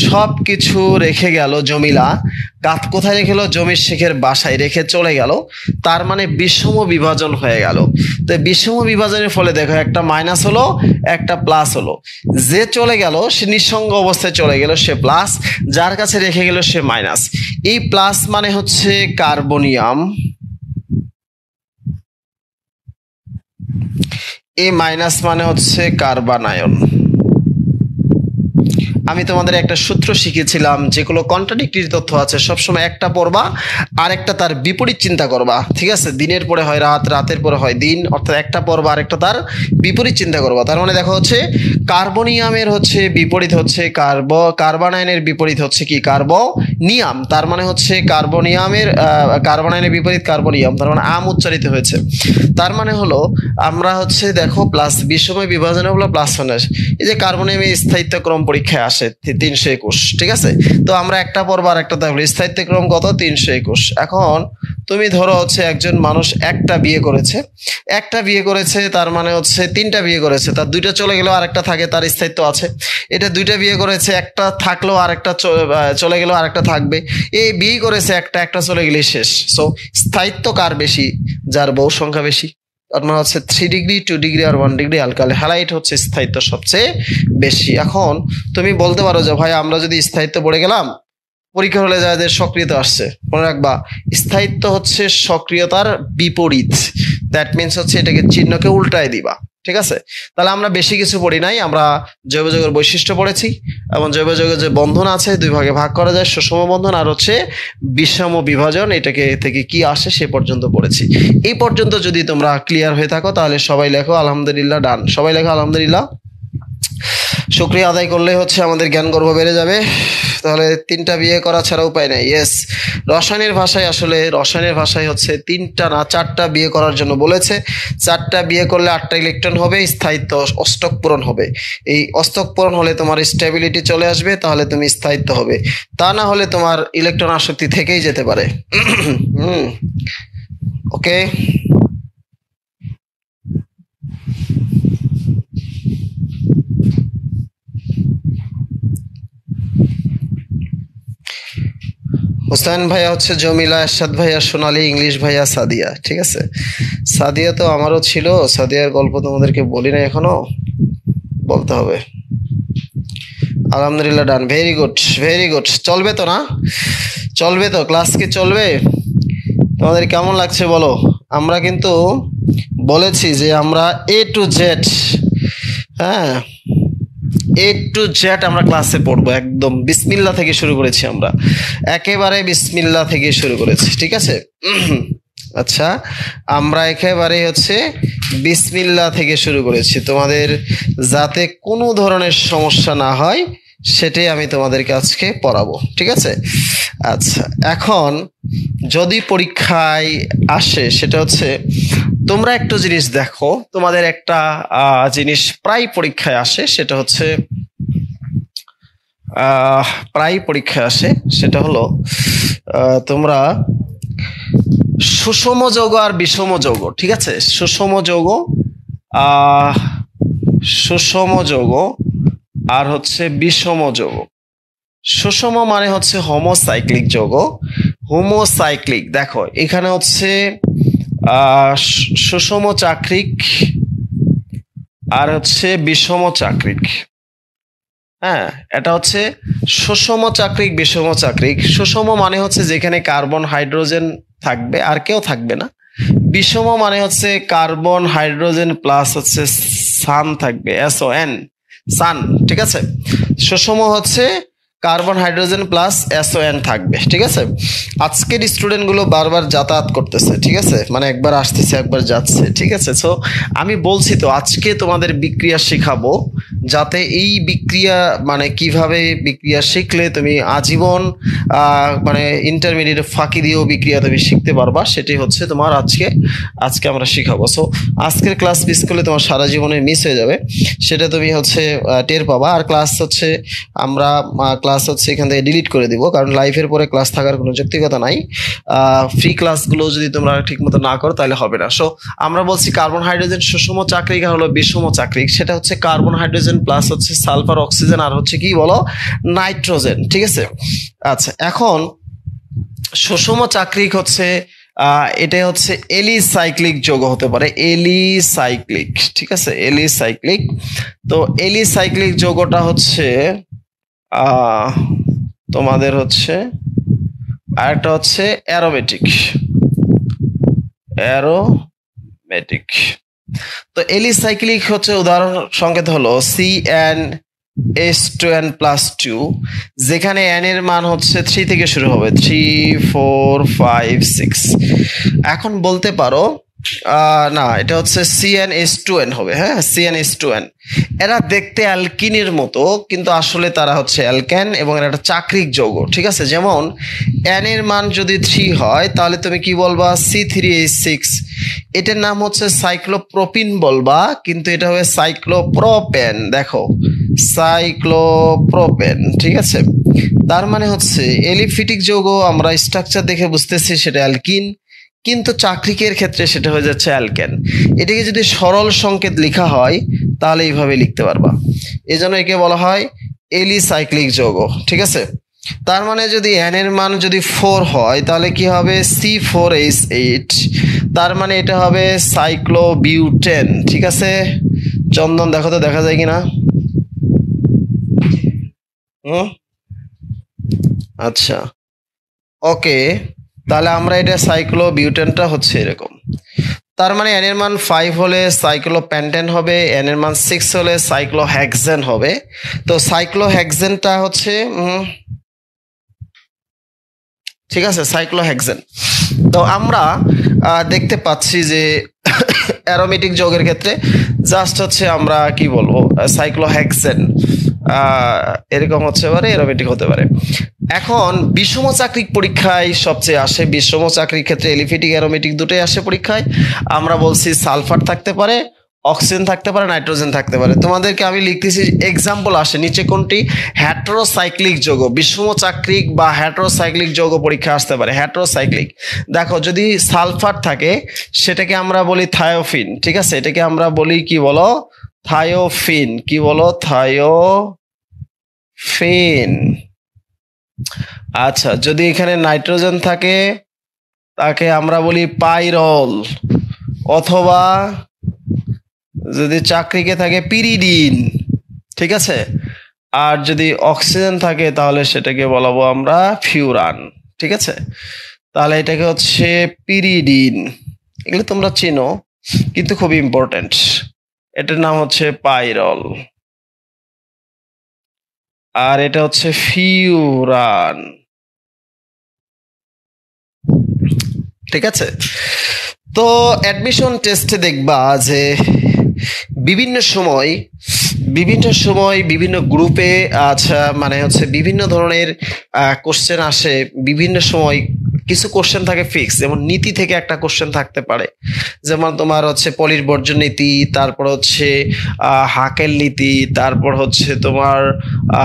সব কিছু রেখে গেল, জমিলা কোথায় রেখে গেল? জমির শেখের বাসায় রেখে চলে গেল। তার মানে বিষম বিভাজন হয়ে গেল। তো বিষম বিভাজনের ফলে দেখো একটা মাইনাস হলো, একটা প্লাস হলো। যে চলে গেল সে নিঃসঙ্গ অবস্থায় চলে গেল, সে প্লাস, যার কাছে রেখে গেল সে মাইনাস। এই প্লাস মানে হচ্ছে কার্বনিয়াম, এই মাইনাস মানে হচ্ছে কার্বনায়ন। আমি তোমাদের একটা সূত্র শিখেছিলাম, যেগুলো কন্ট্রাডিক্টরি তথ্য আছে সবসময় একটা পড়বা আর একটা তার বিপরীত চিন্তা করবা, ঠিক আছে? দিনের পরে হয় রাত, রাতের পরে হয় দিন, অর্থাৎ একটা পড়বা আর একটা তার বিপরীত চিন্তা করবা। তার মানে দেখো হচ্ছে কার্বনিয়ামের হচ্ছে বিপরীত হচ্ছে কার্বনায়নের বিপরীত হচ্ছে কি? কার্বনিয়াম। তার মানে হচ্ছে কার্বনায়নের বিপরীত কার্বনিয়াম, তার মানে আম উচ্চারিত হয়েছে। তার মানে হলো আমরা হচ্ছে দেখো প্লাস বিষময় বিভাজনে হলো প্লাস মানে এই যে কার্বনিয়ামের স্থায়িত্ব ক্রম পরীক্ষায় আসে 321, ঠিক আছে? তো আমরা একটা পড়বো আর একটা দেখো স্থায়িত্ব ক্রম কত? 321। এখন তুমি ধরো হচ্ছে একজন মানুষ একটা বিয়ে করেছে, তার মানে হচ্ছে 3টা বিয়ে করেছে, তার 2টা চলে গেলেও আরেকটা থাকে, তার স্থায়িত্ব আছে। এটা 2টা বিয়ে করেছে, একটা থাকলেও আরেকটা চলে গেলেও আরেকটা থাকবে। এই বিয়ে করেছে একটা চলে গেলেই শেষ। সো স্থায়িত্ব কার বেশি? যার বউ সংখ্যা বেশি। আপনার হচ্ছে 3 ডিগ্রি 2 ডিগ্রি আর 1 ডিগ্রি অ্যালকাইল হ্যালাইড হচ্ছে স্থায়িত্ব সবচেয়ে বেশি। এখন তুমি বলতে পারো যে ভাই আমরা যদি স্থায়িত্ব পড়ে গেলাম, পরীক্ষা হলে যাদের সক্রিয়তা আসছে, মনে রাখবা স্থায়িত্ব হচ্ছে সক্রিয়তার বিপরীত। দ্যাট মিনস হচ্ছে এটাকে চিহ্নকে উল্টায় দিবা। ঠিক আছে, তাহলে আমরা বেশি কিছু পড়ি নাই, আমরা জৈব যৌগের বৈশিষ্ট্য পড়েছি এবং জৈব যৌগের যে বন্ধন আছে দুই ভাগে ভাগ করা যায়, সুষম বন্ধন আর হচ্ছে বিষম বিভাজন, এটাকে থেকে কি আসে সে পর্যন্ত পড়েছি। এই পর্যন্ত যদি তোমরা ক্লিয়ার হয়ে থাকো তাহলে সবাই লেখো আলহামদুলিল্লাহ, ডান, সবাই লেখো আলহামদুলিল্লাহ। শুকরিয়া আদায় করলে হচ্ছে আমাদের জ্ঞান গর্ব বেড়ে যাবে। তাহলে 3টা বিয়ে করা ছাড়া উপায় নাই। ইয়েস, রসায়নের ভাষায় হচ্ছে 3টা না 4টা বিয়ে করার জন্য বলেছে। 4টা বিয়ে করলে 8টা ইলেকট্রন হবে, স্থায়িত্ব অষ্টক পূরণ হবে। এই অষ্টক পূরণ হলে তোমার স্টেবিলিটি চলে আসবে, তাহলে তুমি স্থায়িত্ব হবে। তা না হলে তোমার ইলেকট্রন আসক্তি থেকেই যেতে পারে। ওকে, হোসেন ভাইয়া হচ্ছে জমিলা, এরশাদ ভাইয়া সোনালী, ইংলিশ ভাইয়া সাদিয়া। ঠিক আছে, সাদিয়া তো আমারও ছিল, সাদিয়ার গল্প তোমাদেরকে বলি না এখনো, বলতে হবে। আলহামদুলিল্লাহ, ডান, ভেরি গুড ভেরি গুড। চলবে তো না? চলবে তো? ক্লাস কি চলবে? তোমাদের কেমন লাগছে বলো? আমরা কিন্তু বলেছি যে আমরা A to Z, হ্যাঁ, A to Z আমরা ক্লাসে পড়বো, একদম বিসমিল্লাহ থেকে শুরু করেছি, আমরা একেবারে বিসমিল্লাহ থেকে শুরু করেছি। ঠিক আছে, আচ্ছা, আমরা একেবারে হচ্ছে বিসমিল্লাহ থেকে শুরু করেছি, তোমাদের যাতে কোনো ধরনের সমস্যা না হয় সেটাই আমি তোমাদেরকে আজকে পড়াবো। ঠিক আছে, আচ্ছা, এখন যদি পরীক্ষায় আসে সেটা হচ্ছে তোমরা একটা জিনিস দেখো, তোমাদের একটা জিনিস প্রায় পরীক্ষায় আসে, সেটা হচ্ছে প্রায় পরীক্ষায় আসে, সেটা হলো তোমরা সুষম যৌগ আর বিষম যৌগ, ঠিক আছে, সুষম যৌগ আর হচ্ছে বিষম যৌগ। সুষম মানে হচ্ছে হোমোসাইক্লিক যৌগ, হোমোসাইক্লিক। দেখো এখানে হচ্ছে সুষম চাক্রিক আর হচ্ছে বিষম চাক্রিক। হ্যাঁ, এটা হচ্ছে সুষম চাক্রিক, বিষম চাক্রিক। সুষম মানে হচ্ছে যেখানে কার্বন হাইড্রোজেন থাকবে আর কেউ থাকবে না। বিষম মানে হচ্ছে কার্বন হাইড্রোজেন প্লাস হচ্ছে সান থাকবে, SON, সান। ঠিক আছে, সুষম হচ্ছে কার্বন হাইড্রোজেন প্লাস SON থাকবে। ঠিক আছে, আজকের স্টুডেন্ট গুলো বারবার যাতায়াত করতেছে, ঠিক আছে, মানে একবার আসতেছে একবার যাচ্ছে। ঠিক আছে, সো আমি বলছি তো আজকে তোমাদের বিক্রিয়া শিখাবো, যাতে এই বিক্রিয়া মানে কিভাবে বিক্রিয়া শিখলে তুমি আজীবন মানে ইন্টারমিডিয়েট ফাঁকি দিয়েও বিক্রিয়া তুমি শিখতে পারবা, সেটাই হচ্ছে তোমার আজকে আমরা শিখাবো। সো আজকের ক্লাস মিস করলে তোমার সারা জীবনে মিস হয়ে যাবে, সেটা তুমি হচ্ছে টের পাবা। আর ক্লাস হচ্ছে আমরা ক্লাস হচ্ছে এখান থেকে ডিলিট করে দিব, কারণ লাইভের পরে ক্লাস থাকার কোনো যৌক্তিকতা নাই। ফ্রি ক্লাসগুলো যদি তোমরা ঠিক মতো না করো তাহলে হবে না। সো আমরা বলছি কার্বন হাইড্রোজেন সুষম চাক্রিক আর হলো বিষম চাক্রিক। সেটা হচ্ছে কার্বন হাইড্রোজেন প্লাস হচ্ছে সালফার অক্সিজেন আর হচ্ছে কি বলো, নাইট্রোজেন। ঠিক আছে, আচ্ছা, এখন সুষম চাক্রিক হচ্ছে এটা হচ্ছে এলিসাইক্লিক যৌগ হতে পারে, এলিসাইক্লিক। ঠিক আছে, এলিসাইক্লিক। তো এলিসাইক্লিক যৌগটা হচ্ছে তোমাদের হচ্ছে আরেকটা হচ্ছে অ্যারোমেটিক। তো এলিসাইক্লিক হচ্ছে উদাহরণ সংকেত হলো CnH2n+2, যেখানে n এর মান হচ্ছে 3 থেকে শুরু হবে, 3 4 5 6। এখন বলতে পারো না, এটা হচ্ছে CnH2n হবে। হ্যাঁ, CnH2n। এরা দেখতে অ্যালকিনের মতো, কিন্তু আসলে তারা হচ্ছে অ্যালকেন এবং এরা একটা চাক্রিক যৌগ। ঠিক আছে, যেমন n এর মান যদি 3 হয় তাহলে তুমি কি বলবা, C3H6। এটার নাম হচ্ছে সাইক্লোপ্রোপিন বলবা, কিন্তু এটা হবে সাইক্লোপ্রোপেন। দেখো, সাইক্লোপ্রোপেন। ঠিক আছে, তার মানে হচ্ছে এলিফিটিক যৌগ আমরা স্ট্রাকচার দেখে বুঝতেছি সেটা অ্যালকিন, কিন্তু চাক্রিকের ক্ষেত্রে সেটা হয়ে যাচ্ছে অ্যালকেন। এটাকে যদি সরল সংকেত লেখা হয় তাহলে এইভাবে লিখতে পারবা, এজন্য একে বলা হয় এলিসাইক্লিক যৌগ। ঠিক আছে, তার মানে যদি n এর মান যদি 4 হয় তাহলে কি হবে, C4H8। তার মানে এটা হবে সাইক্লোবিউটেন। ঠিক আছে, চন্দন দেখো তো দেখা যায় কিনা। আচ্ছা, ওকে, তাহলে আমরা এটা সাইক্লোবিউটেনটা হচ্ছে এরকম। তার মানে n এর মান 5 হলে সাইক্লোপেন্টেন হবে, n এর মান 6 হলে সাইক্লোহেক্সেন হবে। তো সাইক্লোহেক্সেনটা হচ্ছে ঠিক আছে, সাইক্লোহেক্সেন। তো আমরা দেখতে পাচ্ছি যে অ্যারোমেটিক যৌগের ক্ষেত্রে জাস্ট হচ্ছে আমরা কি বলবো, সাইক্লোহেক্সেন এরকম হতে পারে, অ্যারোমেটিক হতে পারে। এখন বিষম চাকরিক পরীক্ষায় সবচেয়ে আসে, বিষম চাকরির ক্ষেত্রে এলিফেটিক অ্যারোমেটিক দুটোই আসে পরীক্ষায়। আমরা বলছি সালফার থাকতে পারে, অক্সিজেন থাকতে পারে, নাইট্রোজেন থাকতে পারে। তোমাদেরকে আমি লিখতেছি এক্সাম্পল আসে নিচে কোনটি হেটেরোসাইক্লিক যৌগ, বিষম চাকরিক বা হেটেরোসাইক্লিক যৌগ পরীক্ষা আসতে পারে। হেটেরোসাইক্লিক দেখো যদি সালফার থাকে সেটাকে আমরা বলি থায়োফিন, ঠিক আছে, এটাকে আমরা বলি কি বলো, থায়োফিন। কি বলো, থায়োফিন। আচ্ছা যদি এখানে নাইট্রোজেন থাকে তাকে আমরা বলি পাইরল, অথবা যদি চাকরিকে থাকে পিরিডিন, ঠিক আছে। আর যদি অক্সিজেন থাকে তাহলে সেটাকে বলাবো আমরা ফিউরান, ঠিক আছে। তাহলে এটাকে হচ্ছে পিরিডিন, এগুলো তোমরা চিনো কিন্তু খুব ইম্পর্টেন্ট। এটার নাম হচ্ছে পাইরল, আর এটা হচ্ছে ফিউরান, ঠিক আছে। তো অ্যাডমিশন টেস্টে দেখবা যে বিভিন্ন সময় বিভিন্ন গ্রুপে, আচ্ছা মানে হচ্ছে বিভিন্ন ধরনের কোশ্চেন আসে। বিভিন্ন সময় কিছু কোশ্চেন থাকে ফিক্স, যেমন নীতি থেকে একটা কোশ্চেন থাকতে পারে, যেমন তোমার হচ্ছে পলির বর্জ্য নীতি, তারপর হচ্ছে হাকেল নীতি, তারপর হচ্ছে তোমার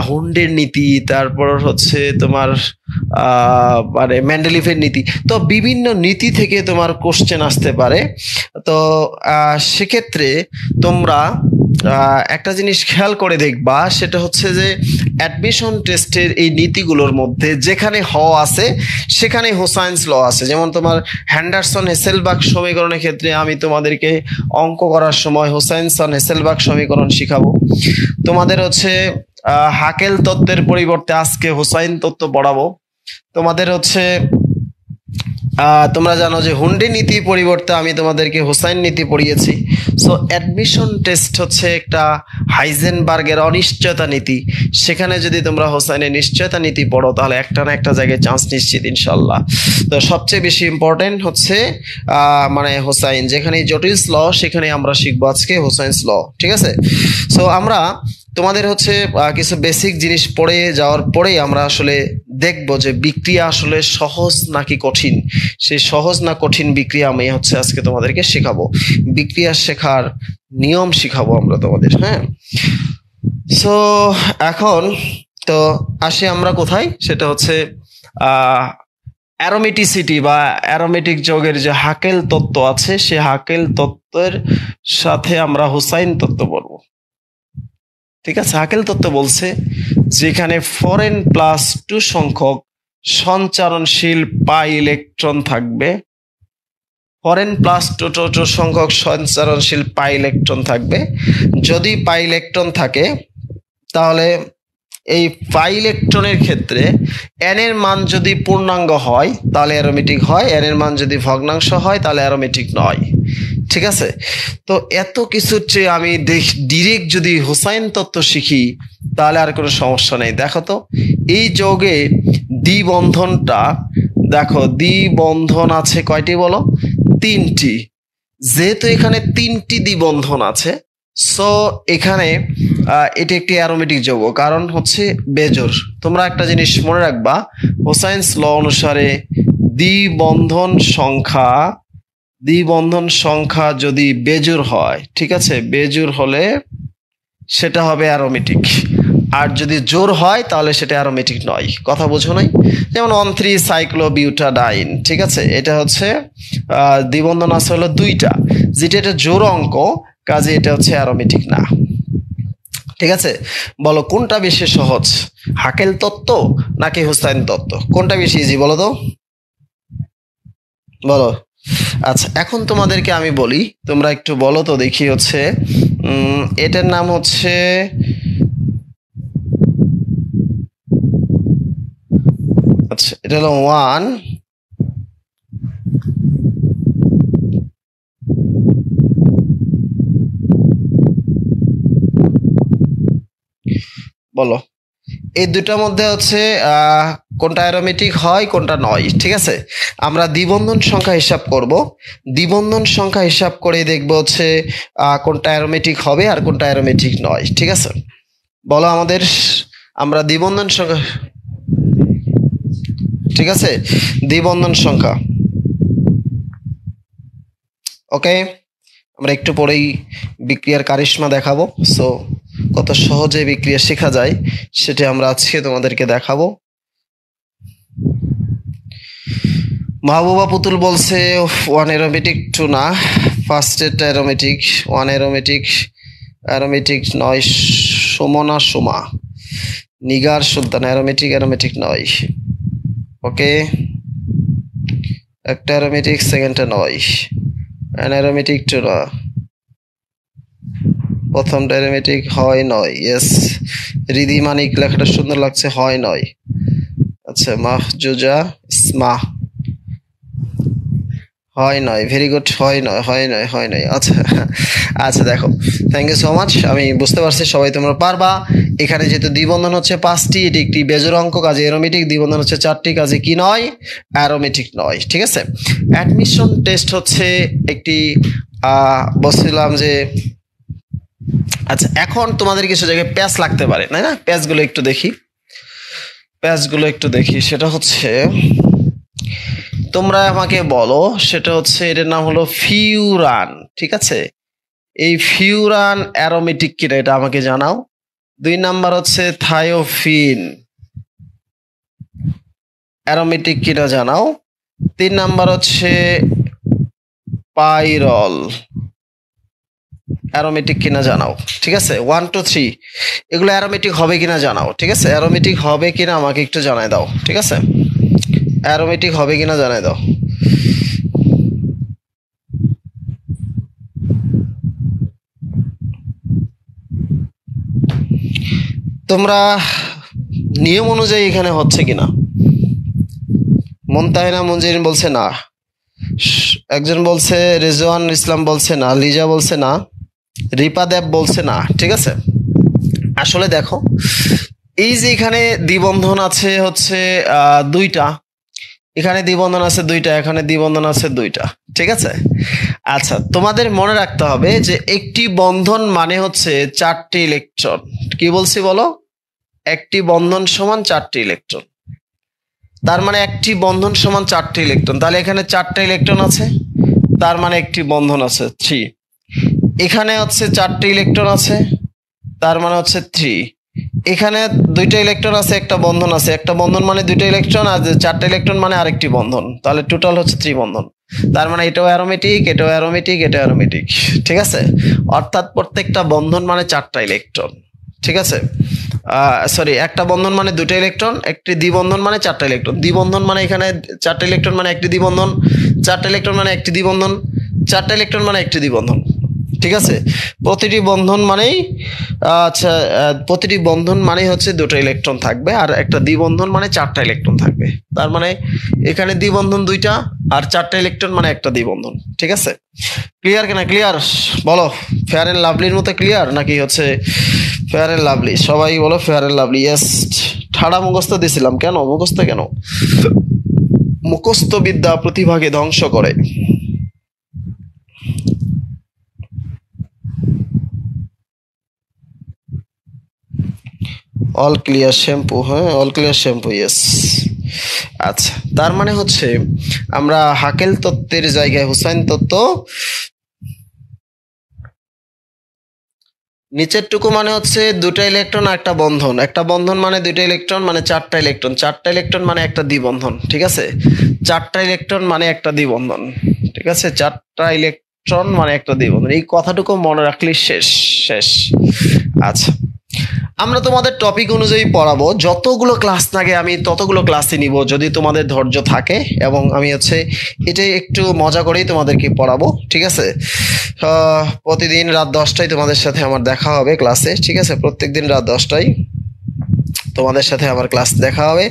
হুন্ডের নীতি, তারপর হচ্ছে তোমার মানে মেন্ডেলিফের নীতি। তো বিভিন্ন নীতি থেকে তোমার কোশ্চেন আসতে পারে। তো সেক্ষেত্রে তোমরা একটা জিনিস খেয়াল করে দেখবা, সেটা হচ্ছে যে অ্যাডমিশন টেস্টের এই নীতিগুলোর মধ্যে যেখানে হ আছে সেখানে হোসাইন্স ল আছে। যেমন তোমার হ্যান্ডারসন হেসেলবার্গ সমীকরণের ক্ষেত্রে আমি তোমাদেরকে অঙ্ক করার সময় হোসাইনসন হেসেলবার্গ সমীকরণ শিখাবো। তোমাদের হচ্ছে হাকেল তত্ত্বের পরিবর্তে আজকে হোসাইন তত্ত্ব পড়াবো। তোমাদের হচ্ছে তোমরা জানো যে হুন্ডি নীতি পরিবর্তে আমি তোমাদেরকে হোসাইন নীতি পড়িয়েছি। সো অ্যাডমিশন টেস্ট হচ্ছে একটা হাইজেনবার্গের অনিশ্চয়তা নীতি। সেখানে যদি তোমরা হোসাইনের নিশ্চয়তা নীতি পড়ো তাহলে একটা না একটা জায়গায় চান্স নিশ্চিত ইনশাল্লাহ। তো সবচেয়ে বেশি ইম্পর্টেন্ট হচ্ছে মানে হোসাইন, যেখানে জটিলস ল সেখানে আমরা শিখবো আজকে হোসাইন্স ল, ঠিক আছে। সো আমরা তোমাদের হচ্ছে কিছু বেসিক জিনিস পড়ে যাওয়ার পরেই আমরা আসলে দেখবো যে বিক্রিয়া আসলে সহজ নাকি কঠিন। সেই সহজ না কঠিন বিক্রিয়া আমি হচ্ছে আজকে তোমাদেরকে শেখাবো, বিক্রিয়া শেখার নিয়ম শিখাবো আমরা তোমাদের, হ্যাঁ। সো এখন তো আসি আমরা কোথায়, সেটা হচ্ছে অ্যারোমেটিসিটি বা অ্যারোমেটিক যৌগের যে হাকেল তত্ত্ব আছে, সে হাকেল তত্ত্বের সাথে আমরা হোসাইন তত্ত্ব পড়বো, ঠিক আছে। হাকেল তত্ত্ব বলছে যেখানে 4n+2 সংখ্যক সঞ্চারণশীল পাই ইলেকট্রন থাকবে, 4n+2 সংখ্যক সঞ্চারণশীল পাই ইলেকট্রন থাকবে। যদি পাই ইলেকট্রন থাকে তাহলে এই পাই ইলেকট্রনের ক্ষেত্রে n এর মান যদি পূর্ণাঙ্গ হয় তাহলে অ্যারোমেটিক হয়, n এর মান যদি ভগ্নাংশ হয় তাহলে অ্যারোমেটিক নয়, ঠিক আছে। তো এত কিছুর চেয়ে আমি ডিরেক্ট যদি হোসাইন তত্ত্ব শিখি তাহলে আর কোনো সমস্যা নেই। দেখো তো এই যৌগে দ্বিবন্ধনটা, দেখো দ্বিবন্ধন আছে কয়টি বলো, 3টি। যেহেতু এখানে 3টি দ্বিবন্ধন আছে, সো এখানে এটি একটি অ্যারোমেটিক যৌগ, কারণ হচ্ছে বেজোর। তোমরা একটা জিনিস মনে রাখবা, হোসাইন্স ল অনুসারে দ্বিবন্ধন সংখ্যা যদি বেজোর হয়, ঠিক আছে, বেজোর হলে সেটা হবে অ্যারোমেটিক, আর যদি জোর হয় তাহলে সেটা অ্যারোমেটিক নয়। কথা বোঝো নাই? যেমন 1,3-সাইক্লোবিউটাডাইন, ঠিক আছে, এটা হচ্ছে দ্বিবন্ধন আছে হলো 2টা, যেটা এটা জোর অঙ্ক, কাজে এটা হচ্ছে অ্যারোমেটিক না, ঠিক আছে। বলো কোনটা বেশি সহজ, হাকেল তত্ত্ব নাকি হোসাইন তত্ত্ব, কোনটা বেশি ইজি বলো তো, বলো। আচ্ছা এখন তোমাদেরকে আমি বলি, তোমরা একটু বলো তো দেখি, হচ্ছে এটার নাম হচ্ছে আচ্ছা এটা হলো 1 বলো এই দুটার মধ্যে হচ্ছে কোনটা অ্যারোমেটিক হয় কোনটা নয়, ঠিক আছে? আমরা দ্বিবন্ধন সংখ্যা হিসাব করব, দ্বিবন্ধন সংখ্যা হিসাব করে দেখবো হচ্ছে কোনটা অ্যারোমেটিক হবে আর কোনটা অ্যারোমেটিক নয়, ঠিক আছে? বলো আমাদের, আমরা দ্বিবন্ধন সংখ্যা, ঠিক আছে, দ্বিবন্ধন সংখ্যা, ওকে? আমরা একটু পরেই বিক্রিয়ার কারিশমা দেখাবো, সো কত সহজে বিক্রিয়া শেখা যায় সেটা আমরা আজকে তোমাদেরকে দেখাবো। মাহবুবা পুতুল বলছে ওয়ান অ্যারোমেটিক টু না, ফার্স্ট এর অ্যারোমেটিক, ওয়ান অ্যারোমেটিক, অ্যারোমেটিক নয়। সুমনা সুমা, নিগার সুলতান অ্যারোমেটিক, অ্যারোমেটিক নয়, ওকে? একটা অ্যারোমেটিক, সেকেন্ডটা নয়, অ্যারোমেটিক টু না, প্রথমটা অ্যারোমেটিক হয় নয়, ইয়েস। রিদি মানিক লেখাটা সুন্দর লাগছে, হয় নয়। আচ্ছা মাহজুজা ইসমা, হয় নয়, ভেরি গুড, হয় নয়, হয় নয়, হয় নয়। আচ্ছা আচ্ছা, দেখো, থ্যাংক ইউ সো মাচ, আমি বুঝতে পারছি সবাই তোমরা পারবা। এখানে যেহেতু দ্বিবন্ধন হচ্ছে 5টি, এটি একটি বেজোড় অঙ্ক, কাজে অ্যারোমেটিক, দ্বিবন্ধন হচ্ছে 4টি, কাজে কি নয়, অ্যারোমেটিক নয়, ঠিক আছে? অ্যাডমিশন টেস্ট হচ্ছে একটি বলছিলাম যে, আচ্ছা এখন তোমাদের কিছু জায়গায় প্যাচ লাগতে পারে, তাই না? প্যাচগুলো একটু দেখি, প্যাচগুলো একটু দেখি। সেটা হচ্ছে তোমরা আমাকে বলো, সেটা হচ্ছে এটার নাম হলো ফিউরান, ঠিক আছে? এই ফিউরান অ্যারোমেটিক কিনা এটা আমাকে জানাও। 2 নাম্বার হচ্ছে থায়োফিন অ্যারোমেটিক কিনা জানাও। 3 নাম্বার হচ্ছে পাইরল অ্যারোমেটিক কিনা জানাও, ঠিক আছে? 1 2 3 এগুলো অ্যারোমেটিক হবে কিনা জানাও, ঠিক আছে? অ্যারোমেটিক হবে কিনা আমাকে একটু জানাই দাও, ঠিক আছে? অ্যারোমেটিক হবে কিনা জানাই দাও। তোমরা নিয়ম অনুযায়ী এখানে হচ্ছে কিনা? মুনতাহিনা মুনজিরিন বলছে না, একজন বলছে রেজওয়ান ইসলাম বলছে না, লিজা বলছে না, রিপা দেব বলছে না, ঠিক আছে? আসলে দেখো, এই যে এখানে দ্বিবন্ধন আছে হচ্ছে 2টা, এখানে দ্বিবন্ধন আছে 2টা, এখানে দ্বিবন্ধন আছে 2টা, ঠিক আছে? আচ্ছা তোমাদের মনে রাখতে হবে যে একটি বন্ধন মানে হচ্ছে 4টি ইলেকট্রন। কি বলছি বলো? একটি বন্ধন সমান 4টি ইলেকট্রন, তার মানে একটি বন্ধন সমান 4টি ইলেকট্রন। তাহলে এখানে 4টা ইলেকট্রন আছে, তার মানে একটি বন্ধন আছে 3। এখানে হচ্ছে 4টি ইলেকট্রন আছে, তার মানে হচ্ছে 3। এখানে 2টা ইলেকট্রন আছে, একটা বন্ধন আছে, একটা বন্ধন মানে 2টা ইলেকট্রন, আর 4টা ইলেকট্রন মানে আরেকটি বন্ধন, তাহলে টোটাল হচ্ছে 3 বন্ধন। তার মানে এটাও অ্যারোমেটিক, এটাও অ্যারোমেটিক, এটা অ্যারোমেটিক, ঠিক আছে? অর্থাৎ প্রত্যেকটা বন্ধন মানে 4টা ইলেকট্রন, ঠিক আছে? সরি, একটা বন্ধন মানে 2টা ইলেকট্রন, একটি দ্বিবন্ধন মানে 4টা ইলেকট্রন। দ্বিবন্ধন মানে এখানে 4টা ইলেকট্রন মানে একটি দ্বিবন্ধন, 4টা ইলেকট্রন মানে একটি দ্বিবন্ধন, 4টা ইলেকট্রন মানে একটি দ্বিবন্ধন, ঠিক আছে? প্রতিটি বন্ধন মানেই আচ্ছা প্রতিটি বন্ধন মানেই হচ্ছে 2টা ইলেকট্রন থাকবে, আর একটা দ্বিবন্ধন মানে 4টা ইলেকট্রন থাকবে। তার মানে এখানে দ্বিবন্ধন 2টা আর 4টা ইলেকট্রন মানে একটা দ্বিবন্ধন, ঠিক আছে? ক্লিয়ার কিনা? ক্লিয়ার বলো। ফেয়ার এন্ড লাভলির মতো ক্লিয়ার নাকি হচ্ছে ফেয়ার এন্ড লাভলি? সবাই বলো ফেয়ার এন্ড লাভলি। ইয়েস, ঠাড়া মুখস্থ দিছিলাম। কেন মুখস্থ? কেন মুখস্থ বিদ্যা প্রতিভাকে ধ্বংস করে। অল ক্লিয়ার শ্যাম্পু, হ্যাঁ অল ক্লিয়ার শ্যাম্পু, ইয়েস। আচ্ছা তার মানে হচ্ছে আমরা হাকেল তত্ত্বের জায়গায় হুসাইন তত্ত্ব, নিচের টুকু মানে হচ্ছে 2টা ইলেকট্রন আর একটা বন্ধন, একটা বন্ধন মানে 2টা ইলেকট্রন মানে 4টা ইলেকট্রন, 4টা ইলেকট্রন মানে একটা দ্বিবন্ধন, ঠিক আছে? 4টা ইলেকট্রন মানে একটা দ্বিবন্ধন, ঠিক আছে? 4টা ইলেকট্রন মানে একটা দ্বিবন্ধন, এই কথাটুকু মনে রাখলে শেষ শেষ। আচ্ছা আমরা তোমাদের টপিক অনুযায়ী পড়াবো, যতগুলো ক্লাস থাকে আমি ততগুলো ক্লাসই নিব যদি তোমাদের ধৈর্য থাকে, এবং আমি হচ্ছে এটাই একটু মজা করেই তোমাদেরকে পড়াবো, ঠিক আছে? প্রতিদিন রাত 10টায় তোমাদের সাথে আমার দেখা হবে ক্লাসে, ঠিক আছে? প্রত্যেকদিন রাত 10টায় তোমাদের সাথে আমার ক্লাস দেখা হবে।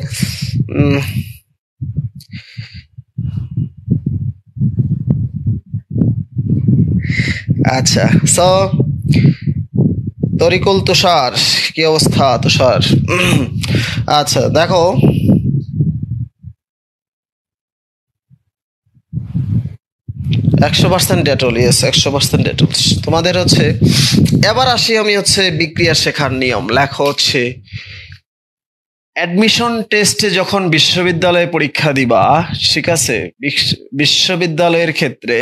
আচ্ছা সো তরিকুল তুষার, কি অবস্থা তুষার? আচ্ছা দেখো, 100% ডেটল, ইয়েস 100% ডেটল। তোমাদের হচ্ছে এবার আসি আমি হচ্ছে বিক্রিয়া শেখার নিয়ম। লেখো হচ্ছে অ্যাডমিশন টেস্টে যখন বিশ্ববিদ্যালয়ে পরীক্ষা দিবা, ঠিক আছে, বিশ্ববিদ্যালয়ের ক্ষেত্রে